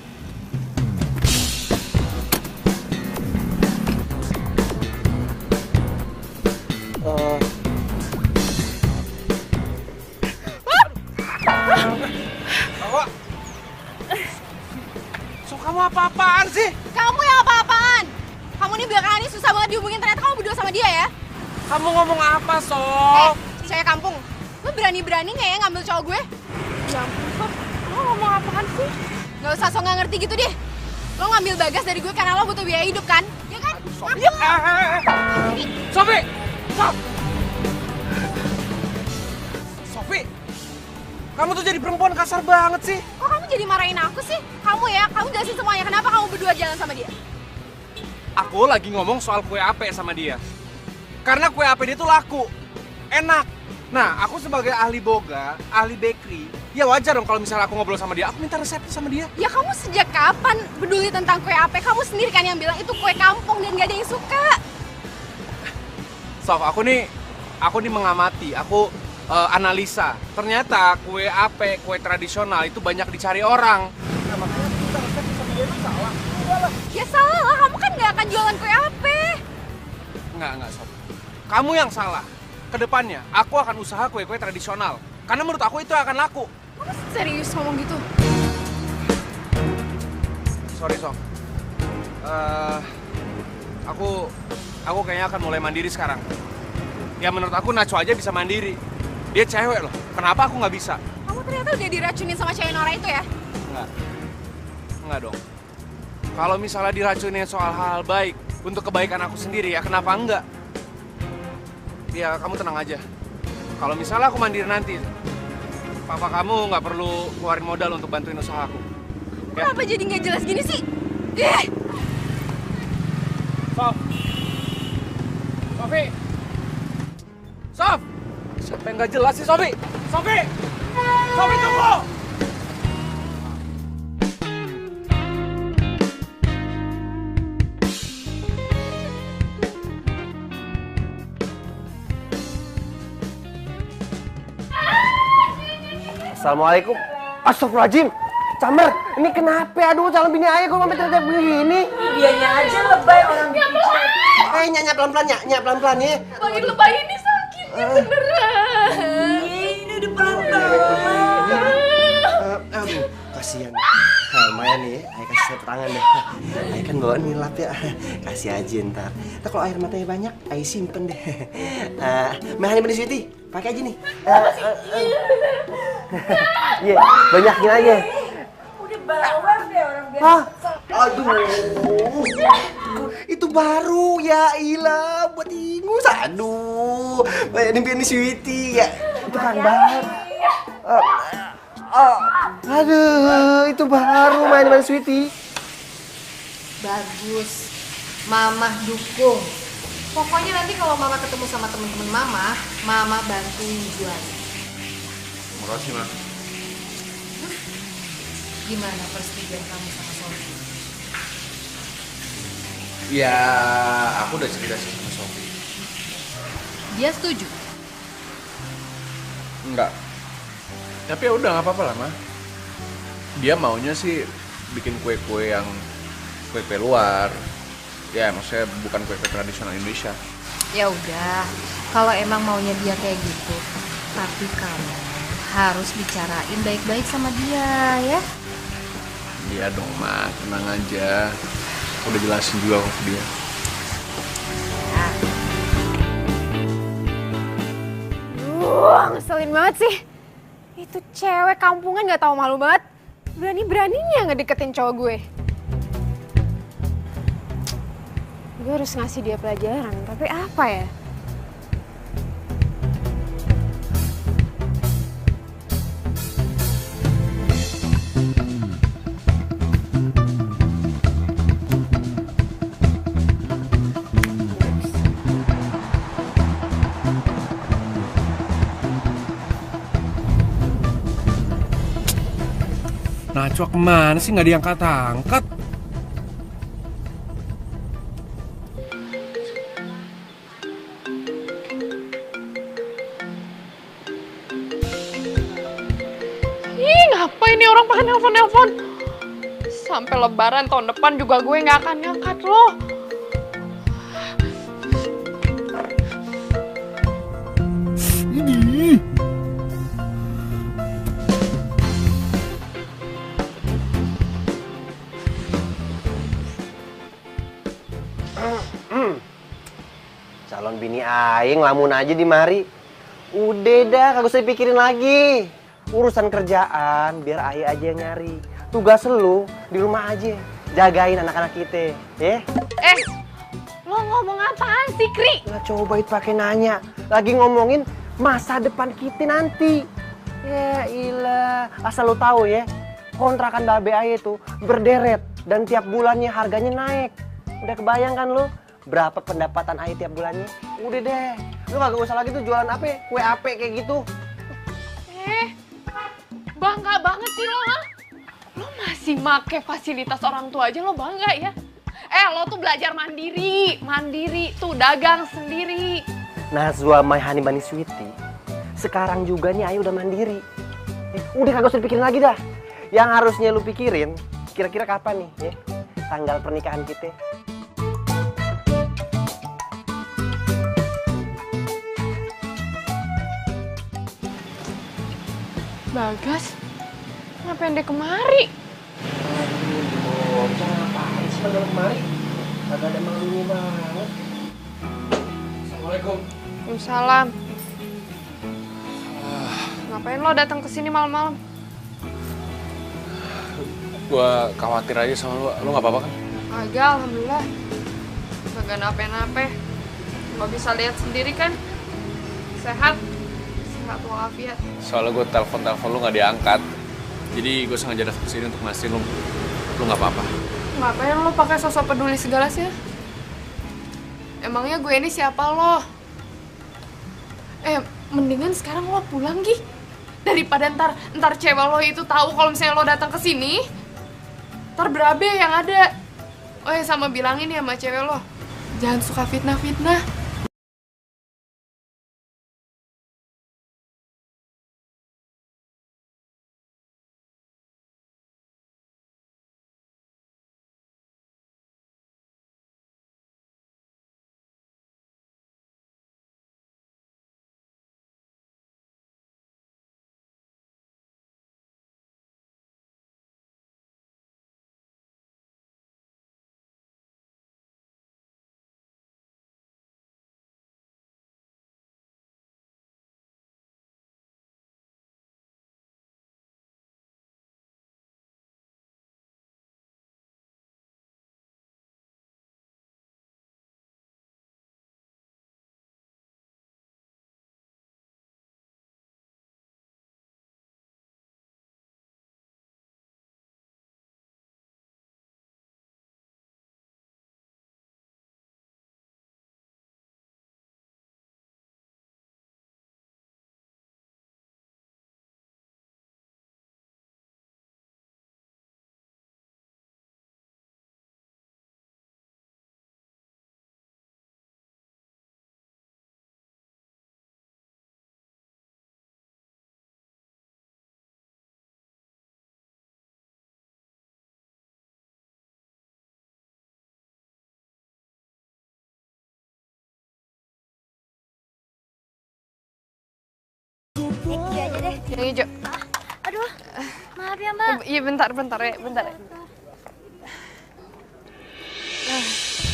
So kamu apa-apaan sih? Kamu yang apa-apaan? Kamu Kamu ngomong apa, Sof? Cewek kampung, lo berani-berani nggak ya ngambil cowok gue? Ya ampun, Sof. Lo ngomong apaan sih? Gak usah sok nggak ngerti gitu deh. Lo ngambil Bagas dari gue karena lo butuh biaya hidup kan? Ya kan? Sofi! Sof! Sofi! Kamu tuh jadi perempuan kasar banget sih. Kok kamu jadi marahin aku sih? Kamu jelasin semuanya. Kenapa kamu berdua jalan sama dia? Aku lagi ngomong soal kue ape sama dia. Karena kue ape dia tuh laku. Enak. Nah, aku sebagai ahli boga, ahli bakery, ya wajar dong kalau misalnya aku ngobrol sama dia, aku minta resepnya sama dia. Ya kamu sejak kapan peduli tentang kue ape? Kamu sendiri kan yang bilang itu kue kampung dan gak ada yang suka. Sof, aku nih mengamati, aku analisa. Ternyata kue ape, kue tradisional itu banyak dicari orang. Nah, makanya aku minta resepnya sama dia, emang salah? Ya salah lah, kamu kan gak akan jualan kue ape. Enggak, Sof. Kamu yang salah. Kedepannya, aku akan usaha kue-kue tradisional. Karena menurut aku itu akan laku. Kamu serius ngomong gitu? Sorry, Sof. Aku kayaknya akan mulai mandiri sekarang. Ya menurut aku Najwa aja bisa mandiri. Dia cewek loh. Kenapa aku nggak bisa? Kamu ternyata udah diracunin sama cewek Nora itu ya? Enggak dong. Kalau misalnya diracunin soal hal baik untuk kebaikan aku sendiri, ya kenapa enggak? Ya kamu tenang aja. Kalau misalnya aku mandiri nanti, papa kamu nggak perlu keluarin modal untuk bantuin usaha aku. Ya? Kenapa jadi nggak jelas gini sih? Sof! Sofi! Sof! Siapa yang nggak jelas sih, Sofi? Sofi! Sofi, tunggu! Assalamualaikum. Astagfirullahaladzim. Camer, ini kenapa? Aduh, calon bini ayah kok sampai teriak begini. Dianya aja lebay orang bikin cewek. Nyak pelan-pelan, nyak pelan-pelan ya. Makin lebay ini sakitnya beneran. Ini udah pelan-pelan. Aduh, kasihan. Lumayan nih, ayah kasih saya tangan deh. Ayah kan bawa nilap ya. Kasih aja ntar. Ntar kalau air matanya banyak, ayah simpen deh. Mahanya benih sweetie, pakai aja nih. Iya, banyakin aja. Udah bawel deh orang biasa. Aduh, itu baru ya ilah buat ingus. Aduh, ini benih sweetie ya. Itu kan banget. Aduh, itu baru main sweetie. Bagus. Mama dukung. Pokoknya nanti kalau Mama ketemu sama temen-temen Mama bantuin jual. Makasih, Ma. Gimana persetujuan kamu sama Sofi? Ya, aku udah cerita sih sama Sofi. Dia setuju? Enggak. Tapi ya udah nggak apa-apa lah, Ma. Dia maunya sih bikin kue-kue yang kue-kue luar. Ya, maksudnya bukan kue-kue tradisional Indonesia. Ya udah, kalau emang maunya dia kayak gitu, tapi kamu harus bicarain baik-baik sama dia ya. Iya dong, Ma. Tenang aja. Aku udah jelasin juga kok ke dia. Ngeselin banget sih. Itu cewek kampungan gak tahu malu banget. Berani-beraninya ngedeketin cowok gue. Gue harus ngasih dia pelajaran, tapi apa ya? Najwa kemana sih? Nggak diangkat-angkat. Ih, ngapain nih orang pakai nelpon-nelpon? Sampai lebaran tahun depan juga gue nggak akan ngangkat loh. Calon bini ayah Aing ngelamun aja di mari. Udah dah, kagak usah dipikirin lagi. Urusan kerjaan biar Aing aja yang nyari. Tugas lu di rumah aja, jagain anak-anak kita, ya. Lo ngomong apaan sih, Kri? Nah, coba itu pakai nanya. Lagi ngomongin masa depan kita nanti. Ya ilah, asal lu tahu ya, kontrakan Babe Aye itu berderet dan tiap bulannya harganya naik. Udah kebayang kan lu berapa pendapatan Aye tiap bulannya? Udah deh, lu kagak usah lagi tuh jualan apa, kue ape kayak gitu. Bangga banget sih lo, ha? Lo masih make fasilitas orang tua aja lo bangga ya? Lo tuh belajar mandiri, tuh dagang sendiri. Nazwa my honey bunny sweetie, sekarang juga nih Ayu udah mandiri. Udah kagak usah dipikirin lagi dah. Yang harusnya lu pikirin, kira-kira kapan nih ya tanggal pernikahan kita? Bagas, ngapain deh kemari? Ngapain sih pada kemari? Kagak ada malunya banget. Assalamualaikum. Waalaikumsalam. Ngapain lo datang ke sini malam-malam? Gua khawatir aja sama lu. Lu nggak apa-apa kan? Agak, alhamdulillah. Kagak nape-nape. Lo bisa lihat sendiri kan? Sehat walafiat. Soalnya gue telepon lu nggak diangkat. Jadi gue sengaja datang ke sini untuk ngastiin lu nggak apa-apa. Ngapain lo pakai sosok peduli segala sih? Emangnya gue ini siapa lo? Mendingan sekarang lo pulang, Gi. Daripada ntar cewek lo itu tahu kalau misalnya lo datang ke sini, ntar berabe yang ada. Oh ya, sama bilangin ya sama cewek lo, jangan suka fitnah-fitnah. Hijau aja deh. Yang hijau. Aduh, maaf ya Mbak. Iya bentar ya.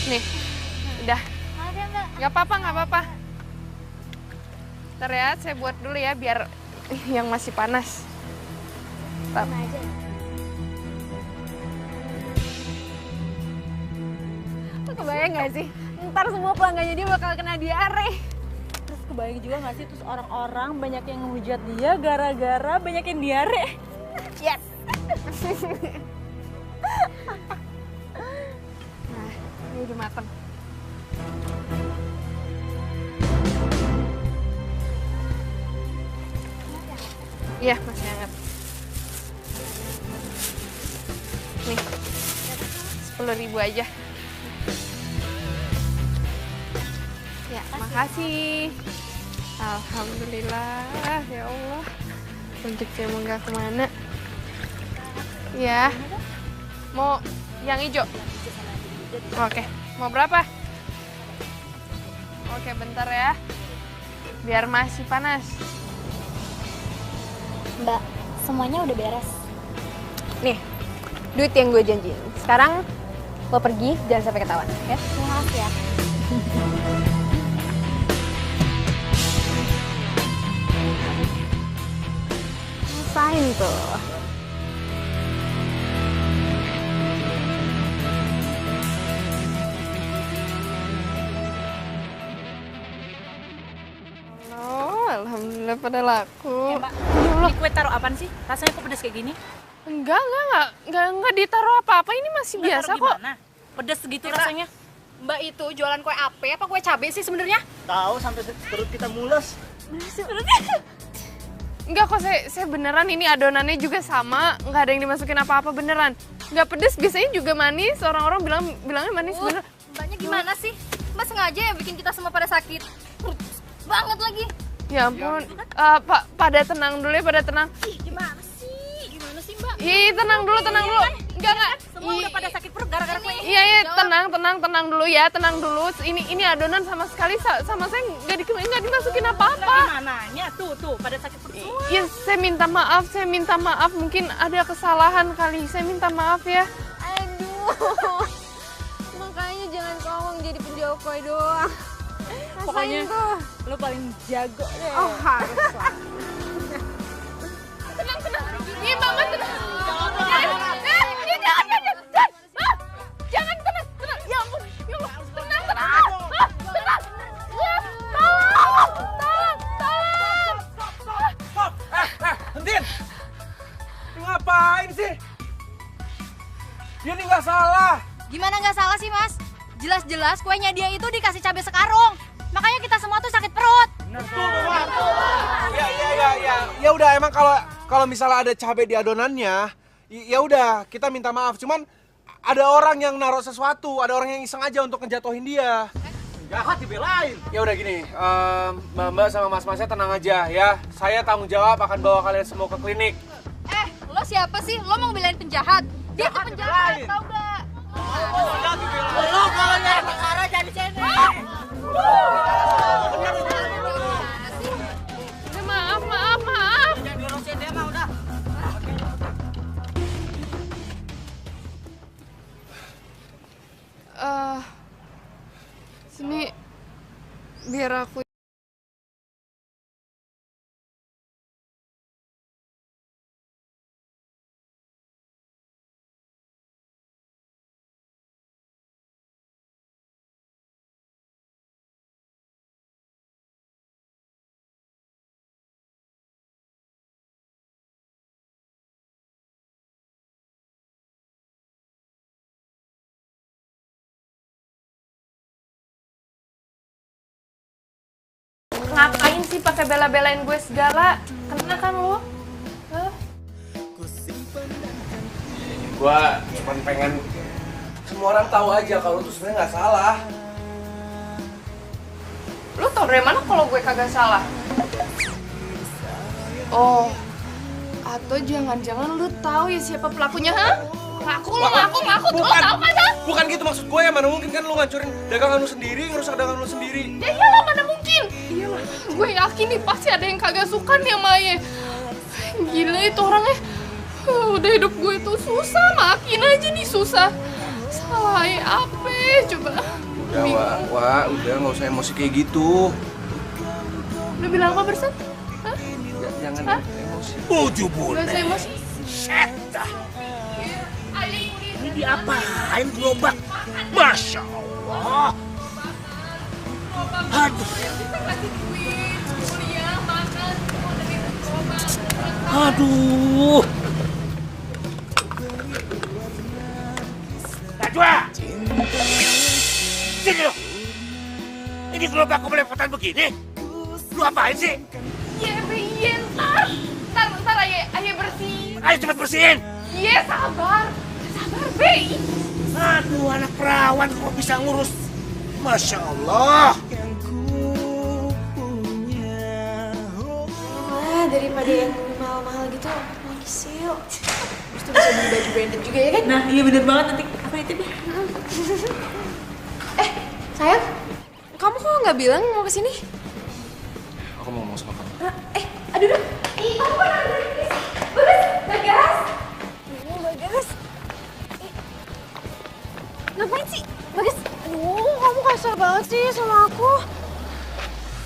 Nih, udah. Maaf ya Mbak. Gak apa-apa. Ntar ya, saya buat dulu ya biar yang masih panas. Sama aja. Lo kebayang gak sih? Ntar semua pelanggannya dia bakal kena diare. Terus kebayang juga gak sih, terus orang-orang banyak yang ngehujat dia gara-gara banyak yang diare. Yes. Nah, ini udah mateng. Iya, masih hangat. Nih, 10.000 aja. Ya, makasih. Alhamdulillah, ya Allah. Rezeki emang gak kemana. Ya, mau yang hijau? Oke, mau berapa? Oke, bentar ya. Biar masih panas. Mbak, semuanya udah beres. Nih, duit yang gue janjiin. Sekarang lo pergi, jangan sampai ketahuan, ya? Terima kasih ya. tuh. Oh, alhamdulillah pada laku. Ini kue taruh apaan sih? Rasanya kok pedas kayak gini? Enggak ditaruh apa-apa. Ini masih biasa kok. Pedas gitu rasanya. Mbak itu jualan kue apa kue cabai sih sebenarnya? Tahu sampai perut kita mules. Enggak kok, saya beneran ini adonannya juga sama, nggak ada yang dimasukin apa-apa beneran. Nggak pedes, biasanya juga manis. Orang-orang bilangnya manis bener. Mbaknya gimana sih? Mbak sengaja ya bikin kita semua pada sakit. Banget lagi. Ya ampun, pada tenang dulu ya, pada tenang. Gimana sih? Gimana sih Mbak? Ih, tenang dulu. Enggak. Semua udah pada sakit perut gara-gara kue. Iya, tenang dulu ya, tenang dulu. Ini adonan sama sekali sama saya nggak dimasukin apa-apa. Gimananya? Tuh, pada sakit perut semua. Iya, saya minta maaf. Mungkin ada kesalahan kali. Saya minta maaf ya. Aduh. Makanya jangan ngomong jadi penjual kue doang. Pokoknya tuh. lo paling jago deh. Oh, harus lah. Tenang. Iya banget, tenang. Jangan tenang. Ya ampun, ya Allah. Tenang. Stop. Hentin. Lu ngapain sih? Dia nih nggak salah. Gimana nggak salah sih Mas? Jelas-jelas kuenya dia itu dikasih cabai sekarung. Makanya kita semua tuh sakit perut. Ya udah, emang kalau misalnya ada cabai di adonannya, ya udah kita minta maaf. Cuman ada orang yang naruh sesuatu, ada orang yang iseng aja untuk ngejatuhin dia. Jahat dibelain. Ya udah gini, Mbak sama Mas-masnya tenang aja ya. Saya tanggung jawab akan bawa kalian semua ke klinik. Lo siapa sih? Lo mau belain penjahat? Dia tuh penjahat, tau gak? Lo kalau nyari perkara jadi sini. Maaf. Jangan diurusin dia mah udah. Sini biar aku. Ngapain sih pakai bela-belain gue segala? Kena kan lo? Gue cuma pengen semua orang tahu aja kalau lu tuh sebenarnya nggak salah. Lu tau dari mana kalau gue kagak salah? Oh, atau jangan-jangan lu tahu ya siapa pelakunya, ha? Ngaku, lo tau kan? Bukan gitu maksud gue ya, mana mungkin kan lu ngancurin dagangan lu sendiri, ngerusak dagangan lu sendiri. Ya iyalah, mana mungkin? Iyalah, gue yakin nih pasti ada yang kagak suka nih sama Aye. Gila itu orangnya. Udah hidup gue tuh susah, makin aja nih susah. Salah Aye apa coba? Udah, Wak, udah nggak usah emosi kayak gitu. Udah bilang apa Bersan? Hah? Jangan emosi. 7 bulan. Gak usah emosi. Set dah. Ini diapain gerobak? Masya Allah. Aduh. Aduh. Najwa. Sini lo. Ini gerobak kok belepotan begini? Lu apain sih? Iya, ntar Aye bersihin. Ayo cepet bersihin. Iya, sabar, Bey. Aduh, anak perawan kok bisa ngurus. Masya Allah. Daripada yang mahal-mahal gitu, lagi sale. Terus tuh bisa beli baju branded juga ya kan? Nah, iya bener banget nanti aku nitip ya. Sayang, kamu kok nggak bilang mau kesini? Aku mau ngomong sama kamu. Aduh. Kamu kan ada di sini. Bagas. Bagas. Ngapain sih? Bagas, aduh kamu kasar banget sih sama aku.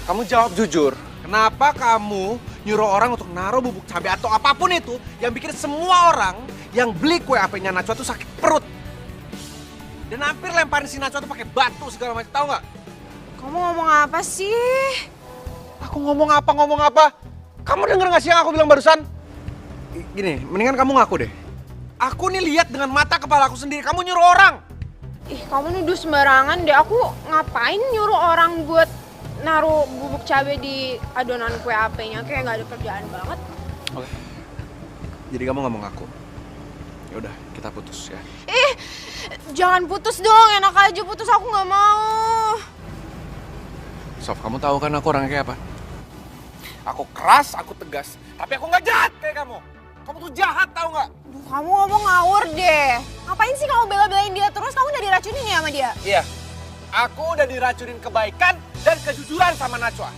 Kamu jawab jujur, kenapa kamu nyuruh orang untuk naruh bubuk cabai atau apapun itu yang bikin semua orang yang beli kue apenya Najwa tuh sakit perut. Dan hampir lemparin si Najwa tuh pakai batu segala macam, tahu nggak? Kamu ngomong apa sih? Aku ngomong apa? Kamu denger nggak sih yang aku bilang barusan? Gini, mendingan kamu ngaku deh. Aku nih lihat dengan mata kepala aku sendiri, kamu nyuruh orang. Ih, kamu nuduh sembarangan deh. Aku ngapain nyuruh orang buat naruh bubuk cabai di adonan kue apenya? Kayak nggak ada kerjaan banget. Oke. Jadi kamu nggak mau ngaku? Ya udah, kita putus ya. Jangan putus dong, enak aja putus, aku nggak mau. Sof, kamu tahu kan aku orangnya kayak apa? Aku keras, aku tegas, tapi aku nggak jahat kayak kamu. Kamu tuh jahat, tahu nggak? Duh, kamu ngomong ngawur deh. Ngapain sih kamu bela-belain dia terus? Kamu udah diracunin ya sama dia? Iya, aku udah diracunin kebaikan dan kejujuran sama Najwa.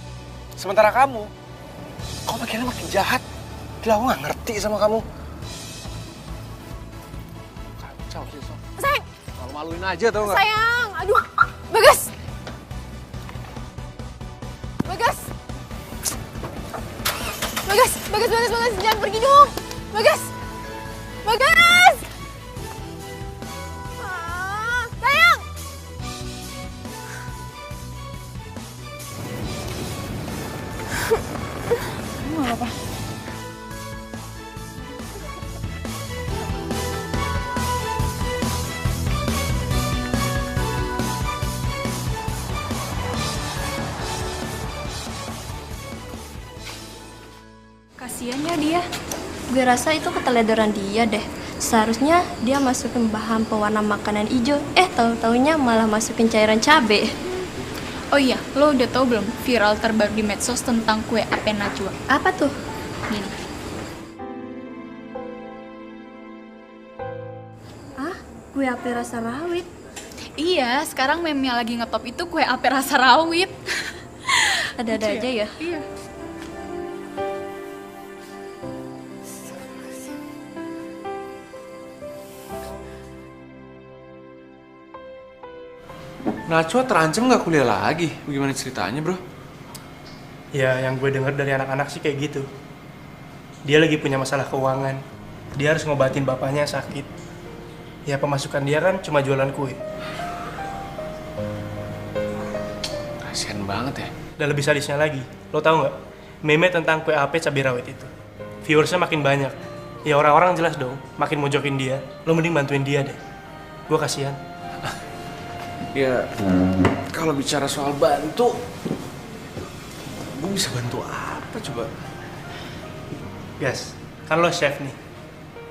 Sementara kamu makinnya makin jahat. Gila, aku nggak ngerti sama kamu. Kacau sih, Sof. Sayang. Malu-maluin aja, tau nggak? Sayang, aduh. Bagas. Bagas, jangan pergi dong. Bagas. Sayang. Nggak apa-apa. Kasiannya dia. Gue rasa itu keteledoran dia deh. Seharusnya dia masukin bahan pewarna makanan hijau. Tahu-taunya malah masukin cairan cabe. Oh iya, lo udah tahu belum viral terbaru di medsos tentang kue ape Najwa? Apa tuh? Gini. Kue ape rasa rawit? Iya, sekarang meme yang lagi ngetop itu kue ape rasa rawit. Ada-ada aja ya? Iya. Najwa terancam nggak kuliah lagi? Bagaimana ceritanya, bro? Ya, yang gue denger dari anak-anak sih kayak gitu. Dia lagi punya masalah keuangan. Dia harus ngobatin bapaknya yang sakit. Ya, pemasukan dia kan cuma jualan kue. Kasian banget ya. Dan lebih sadisnya lagi, lo tau nggak? Meme tentang kue ape cabai rawit itu. Viewersnya makin banyak. Ya orang-orang jelas dong, makin mojokin dia. Lo mending bantuin dia deh. Gue kasihan. Ya, kalau bicara soal bantu, gue bisa bantu apa coba? Gas, kan lo chef nih.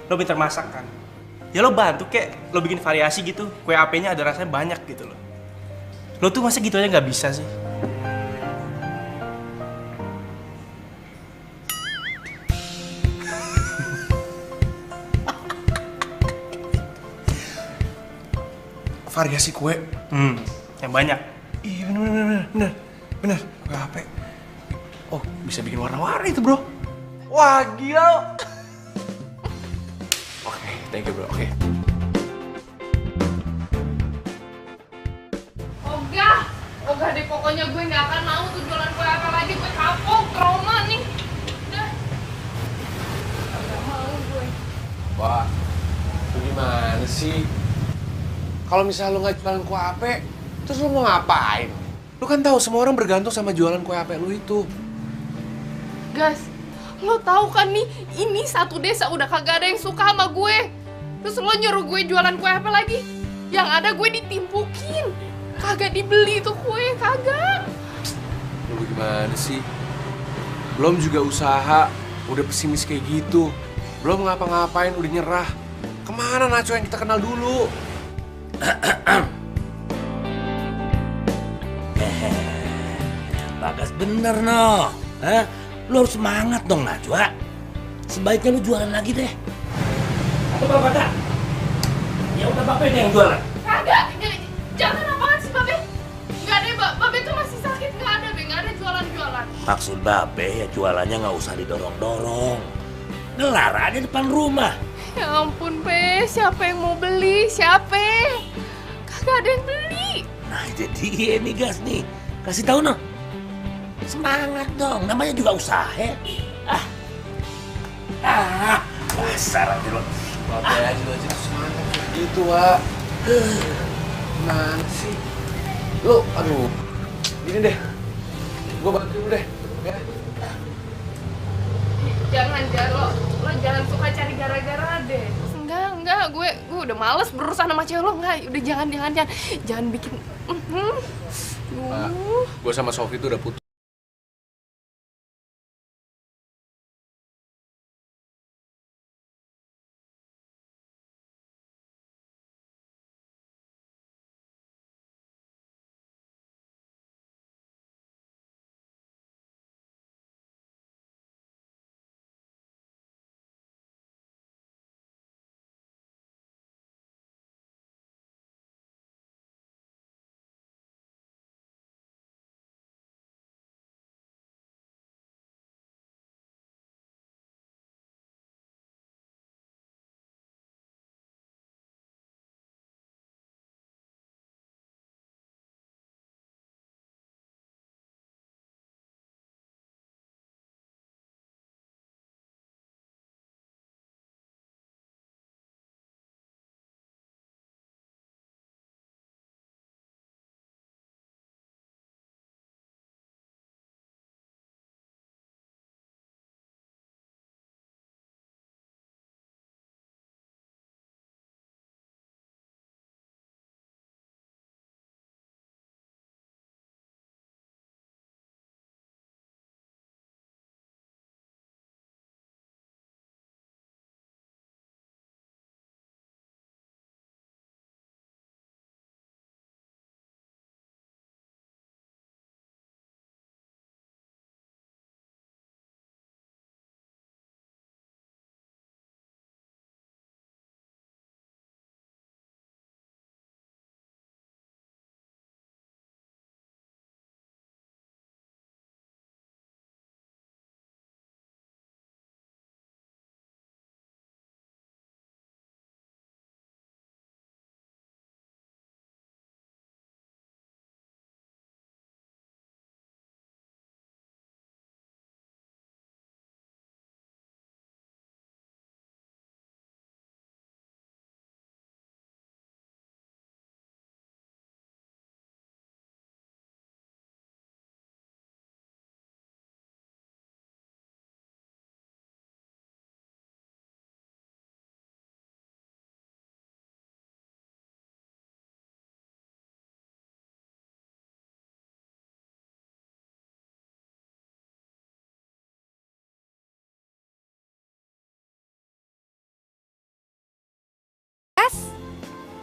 Lo pintar masak kan? Ya lo bantu kek, lo bikin variasi gitu. Kue apenya ada rasanya banyak gitu loh. Lo tuh masa gitu aja nggak bisa sih? Variasi kue? Yang banyak. Iya bener. Kue ape. Oh, bisa bikin warna-warni itu, bro. Wah, gila. Oke, thank you, bro. Oke. Ogah deh, pokoknya gue nggak akan mau tuh jualan kue ape lagi. Gue kapok, trauma nih. Udah. Nggak mau gue. Wah, lu gimana sih? Kalau misalnya lu nggak jualan kue ape, terus lu mau ngapain? Lu kan tahu semua orang bergantung sama jualan kue ape lu itu. Gas, lo tahu kan nih, ini satu desa udah kagak ada yang suka sama gue. Terus lo nyuruh gue jualan kue ape lagi? Yang ada gue ditimpukin. Kagak dibeli tuh kue, kagak. Lu gimana sih? Belum juga usaha, udah pesimis kayak gitu. Belum ngapa-ngapain, udah nyerah. Kemana Najwa yang kita kenal dulu? Bagas bener no. Lu harus semangat dong Najwa. Sebaiknya lu jualan lagi deh. Atau Bapak tak? Ya udah Bapak deh yang jualan. Kagak, jangan apaan sih Babe. Nggak ada, Babe tuh masih sakit. Nggak ada jualan-jualan. Maksud Babe ya jualannya nggak usah didorong-dorong. Gelar aja depan rumah. Ya ampun Be, siapa yang mau beli? Siapa? Kagak ada yang beli. Nah jadi nih Gas nih. Kasih tahu no. Semangat dong, namanya juga usaha. Dasar aja lo. Bapak aja lo aja semangat gitu, Wak. Gimana sih? Lo, aduh. Gini deh. Gue bantu lu deh. Ya. Jangan lo jangan suka cari gara-gara deh. Enggak, gue udah males berurusan sama cewek lo. Enggak, udah jangan bikin. Gue sama Sofi tuh udah putus.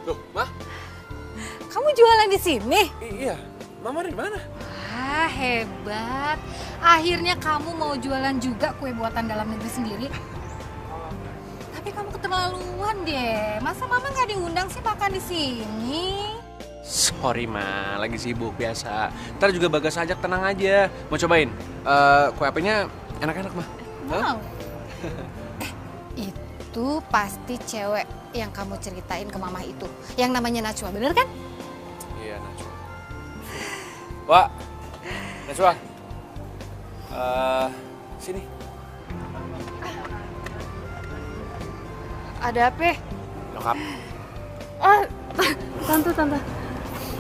Loh, Ma? Kamu jualan di sini? Iya. Mama dari mana? Wah, hebat. Akhirnya kamu mau jualan juga kue buatan dalam negeri sendiri. Tapi kamu keterlaluan deh. Masa Mama nggak diundang sih makan di sini? Sorry, Ma. Lagi sibuk biasa. Ntar juga Bagas ajak, tenang aja. Mau cobain? Kue apenya enak-enak, Ma. Mau. Itu pasti cewek yang kamu ceritain ke Mama itu. Yang namanya Najwa, bener kan? Iya, Najwa. Wak, Najwa. Sini. Ada apa? Nyokap. Oh, tante.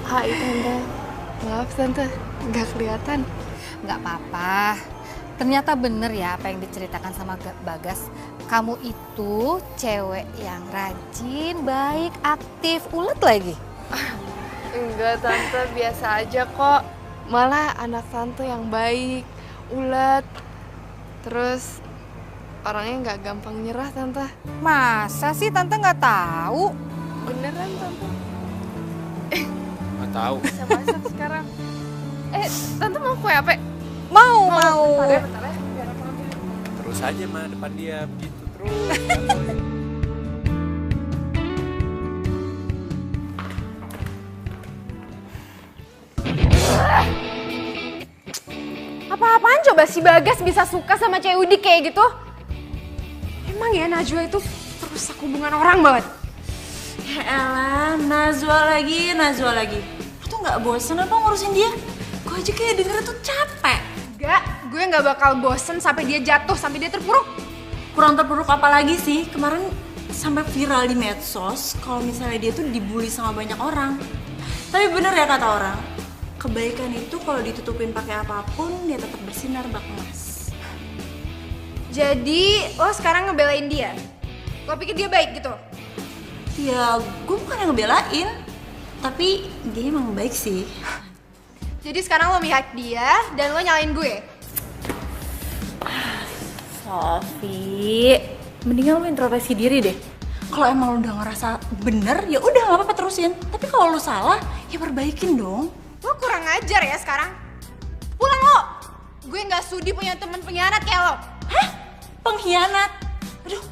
Hai, Tante. Maaf, Tante. Nggak kelihatan. Nggak apa-apa. Ternyata bener ya apa yang diceritakan sama Bagas. Kamu itu cewek yang rajin, baik, aktif, ulet lagi. Enggak, Tante. Biasa aja kok. Malah anak Tante yang baik, ulet. Terus orangnya nggak gampang nyerah, Tante. Masa sih Tante nggak tahu? Beneran, Tante. Nggak tahu. Bisa masak sekarang. Tante mau kue apa? Mau. Bentar ya. Biar aku ambil. Terus aja, Ma, depan dia. Begitu terus. Apa-apaan coba si Bagas bisa suka sama cewek Udik kayak gitu? Emang ya Najwa itu perusak hubungan orang banget. Ya elah, Najwa lagi. Lu tuh gak bosan apa ngurusin dia? Gue aja kayak denger tuh capek. Enggak, gue nggak bakal bosen sampai dia jatuh, sampai dia terpuruk. Kurang terpuruk apa lagi sih? Kemarin sampai viral di medsos kalau misalnya dia tuh dibully sama banyak orang. Tapi bener ya kata orang, kebaikan itu kalau ditutupin pakai apapun dia tetap bersinar bak emas. Jadi lo sekarang ngebelain dia? Lo pikir dia baik gitu? Ya gue bukan yang ngebelain, tapi dia emang baik sih. Jadi sekarang lo mihak dia dan lo nyalain gue? Sofi, mendingan lo introspeksi diri deh. Kalau emang lo udah ngerasa bener, ya udah nggak apa-apa terusin. Tapi kalau lo salah, ya perbaikin dong. Lo kurang ajar ya sekarang. Pulang lo. Gue nggak sudi punya temen pengkhianat kayak lo. Hah? Pengkhianat? Aduh,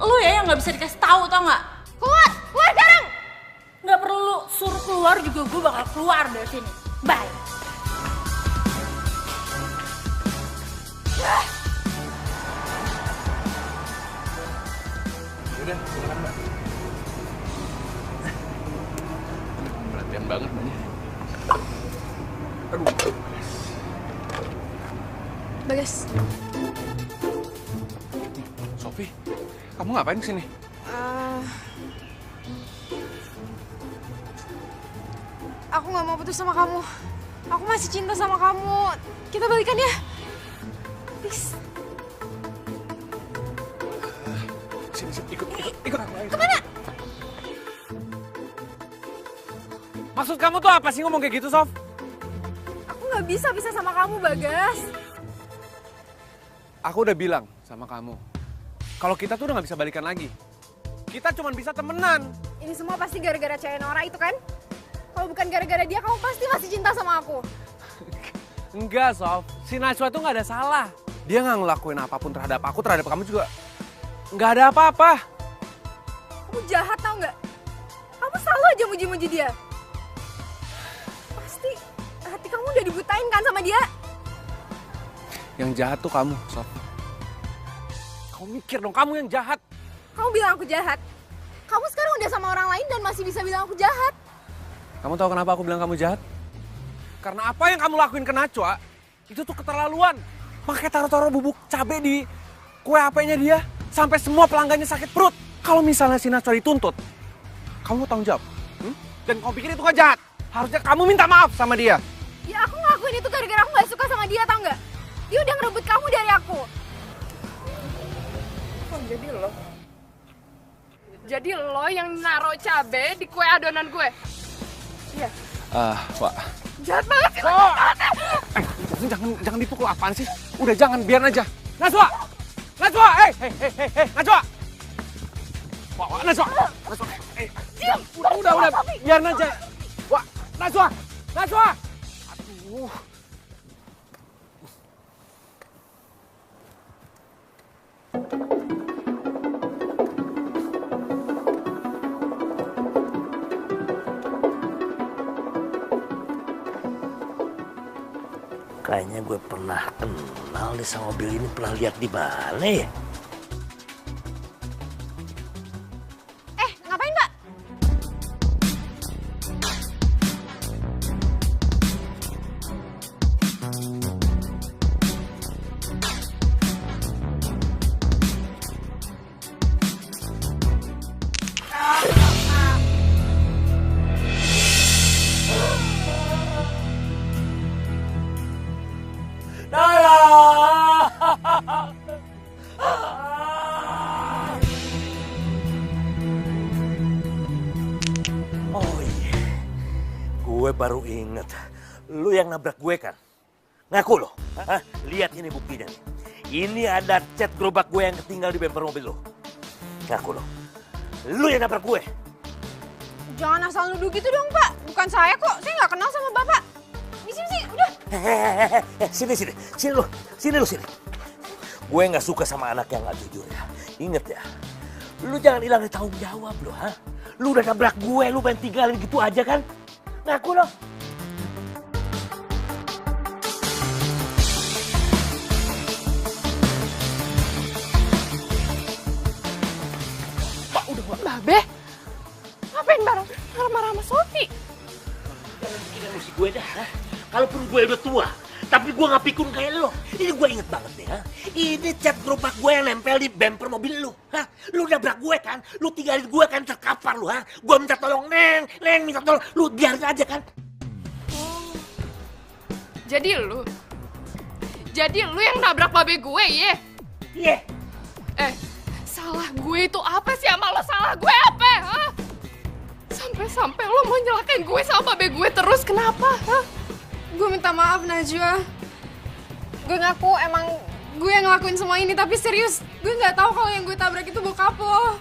lo ya yang nggak bisa dikasih tahu tau nggak? Keluar sekarang. Nggak perlu lo suruh keluar juga gue bakal keluar dari sini. Bye. Udah, silakan Mbak. Perhatian banget Mbaknya. Aduh. Bagas. Sofi, kamu ngapain kesini? Aku nggak mau putus sama kamu. Aku masih cinta sama kamu. Kita balikan ya. Please. Ikut. Kemana? Maksud kamu tuh apa sih ngomong kayak gitu, Sof? Aku nggak bisa sama kamu, Bagas. Aku udah bilang sama kamu, kalau kita tuh udah nggak bisa balikan lagi. Kita cuma bisa temenan. Ini semua pasti gara-gara cewek Nora itu kan? Kalau bukan gara-gara dia, kamu pasti masih cinta sama aku. Enggak, Sof. Si Najwa tuh nggak ada salah. Dia nggak ngelakuin apapun terhadap aku, terhadap kamu juga. Nggak ada apa-apa. Kamu jahat tau nggak? Kamu selalu aja muji-muji dia. Pasti hati kamu udah dibutain kan sama dia? Yang jahat tuh kamu, Sof. Kamu mikir dong, kamu yang jahat. Kamu bilang aku jahat. Kamu sekarang udah sama orang lain dan masih bisa bilang aku jahat. Kamu tahu kenapa aku bilang kamu jahat? Karena apa yang kamu lakuin ke Najwa, itu tuh keterlaluan. Pakai taruh-taruh bubuk cabai di kue HP-nya dia, sampai semua pelanggannya sakit perut. Kalau misalnya si Najwa dituntut, kamu tanggung jawab. Dan kamu pikir itu gak jahat? Harusnya kamu minta maaf sama dia. Ya aku ngelakuin itu gara-gara aku gak suka sama dia, tau nggak? Dia udah ngerebut kamu dari aku. Oh, jadi lo yang naruh cabe di kue adonan gue? Iya. Pak. Jahat banget sih. Jangan dipukul, apaan sih? Udah jangan, biar aja. Najwa! Hei, Najwa! Wah, Najwa! Diam! Udah, biar aja. Wah, Najwa! Aduh. Kayaknya gue pernah kenal deh sama mobil ini, pernah lihat di mana ya? Ngapain, Mbak? Oh iya, gue baru inget, lu yang nabrak gue kan? Ngaku lo? Hah? Lihat ini buktinya. Ini ada cat gerobak gue yang ketinggal di bemper mobil lo. Ngaku lo? Lu yang nabrak gue? Jangan asal nuduh gitu dong, Pak. Bukan saya kok, saya nggak kenal sama Bapak. Sini, udah. Sini lu. Gue nggak suka sama anak yang nggak jujur ya. Ingat ya, lu jangan hilang tanggung jawab lo, ha? Lu udah nabrak gue, lu pengen tinggalin gitu aja kan? Ngaku lo. Pak, udah. Babe, ngapain bareng marah-marah sama Sofi? Jangan bikin emosi gue dah, ha? Kalaupun gue udah tua, Tapi gue gak pikun kayak lo. Ini gue inget banget deh. Ini cat gerobak gue yang nempel di bumper mobil lu. Lu nabrak gue kan, lu tinggalin gue kan terkapar lu. Gue minta tolong, Neng minta tolong. Lu biarin aja kan. Jadi lu yang nabrak babe gue, ye? Iya. Salah gue itu apa sih sama lo? Salah gue apa, ha? Sampai lo mau nyelakain gue sama babe gue terus, kenapa, ha? Gue minta maaf, Najwa. Gue ngaku emang gue yang ngelakuin semua ini, tapi serius, gue nggak tahu kalau yang gue tabrak itu bokap lo.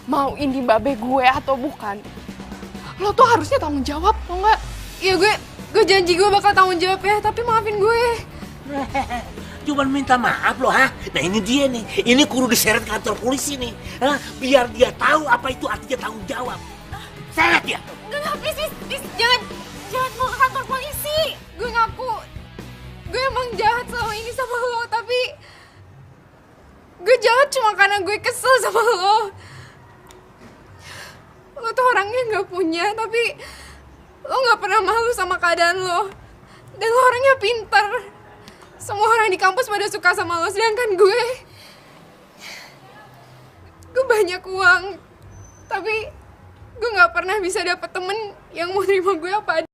Mau ini babe gue atau bukan, lo tuh harusnya tanggung jawab, tau nggak? Iya, gue janji gue bakal tanggung jawab ya, tapi maafin gue. Cuman minta maaf lo, Nah ini dia nih, ini kudu diseret kantor polisi nih, biar dia tahu apa itu artinya tanggung jawab. Seret ya? Enggak, please, jangan mau ke kantor polisi. Gue ngaku, gue emang jahat selama ini sama lo, tapi gue jahat cuma karena gue kesel sama lo. Lo tuh orangnya nggak punya, tapi lo nggak pernah malu sama keadaan lo. Dan lo orangnya pintar. Semua orang di kampus pada suka sama lo, sedangkan gue banyak uang, tapi gue nggak pernah bisa dapet temen yang mau terima gue apa adanya.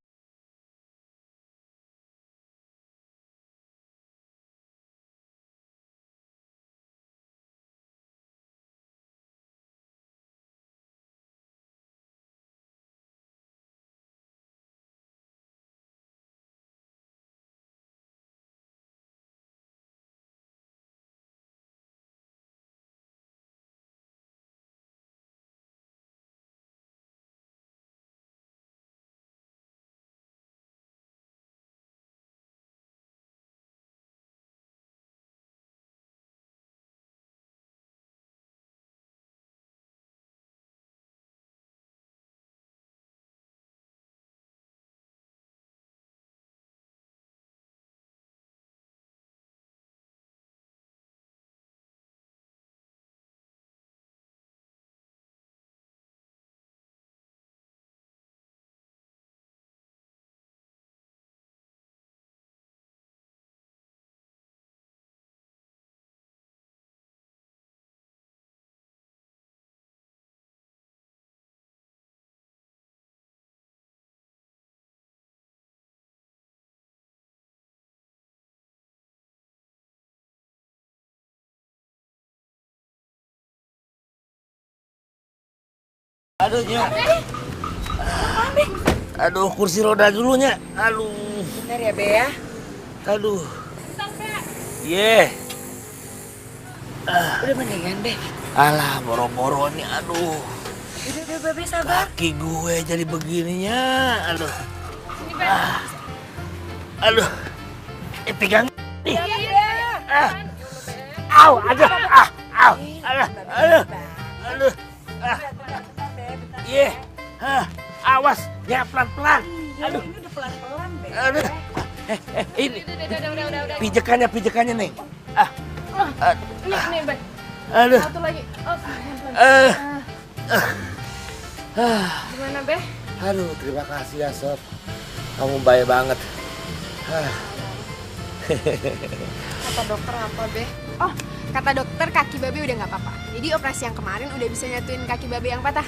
Aduh, aduh, kursi roda dulunya. Aduh. Bentar ya, Be ya. Aduh. Ye. Udah mendingan, Be. Alah, boro-boro nih, aduh. Udah, Be, sabar. Kaki gue jadi begininya, aduh. Aduh. Pegang nih. Au, aduh. Au. Aduh. Ye. Awas, ya pelan-pelan. Aduh. Ini udah pelan-pelan, Be. Aduh. Ini. Udah. Pijekannya nih. Nih, Ben. Aduh. Satu lagi. Gimana, Be? Aduh, terima kasih ya, Sob. Kamu baik banget. Kata dokter apa, Be? Oh, kata dokter kaki babe udah nggak apa-apa. Jadi operasi yang kemarin udah bisa nyatuin kaki babe yang patah.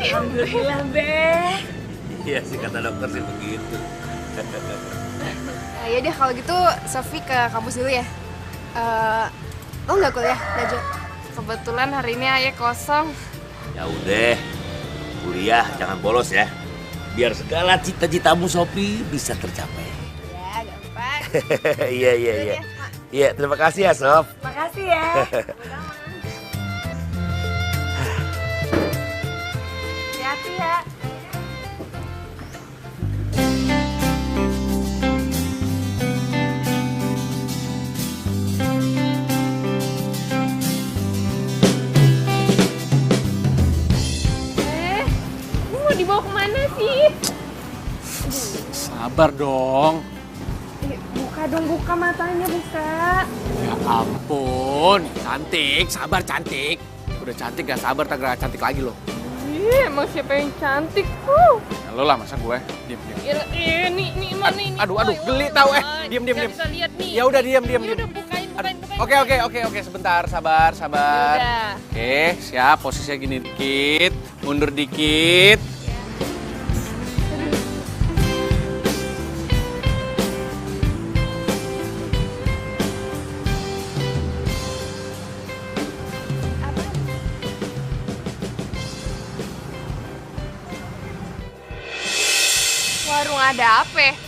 Alhamdulillah, Be. Iya sih, kata dokter sih begitu. Ya deh, kalau gitu Sofi ke kampus dulu ya. Lo nggak kuliah, Najwa? Kebetulan hari ini Ayah kosong. Ya udah, kuliah jangan bolos ya. Biar segala cita-citamu Sofi bisa tercapai. Ya, gampang. Iya. Iya, terima kasih ya, Sof. Makasih ya. Hati-hati ya. Ini mau dibawa kemana sih? Sabar dong. Buka matanya, buka. Ya ampun, cantik, sabar cantik. Udah cantik gak sabar, tak gak cantik lagi loh. Ih, emang siapa yang cantik? Ya, lo lah masa gue. Diam. Nih, mana ini? Aduh, geli tau. Diam. Bisa lihat nih. Ya udah diam. Udah bukain. Oke, sebentar, sabar. Udah. Oke, siap. Posisinya gini dikit, mundur dikit. Warung ada apa?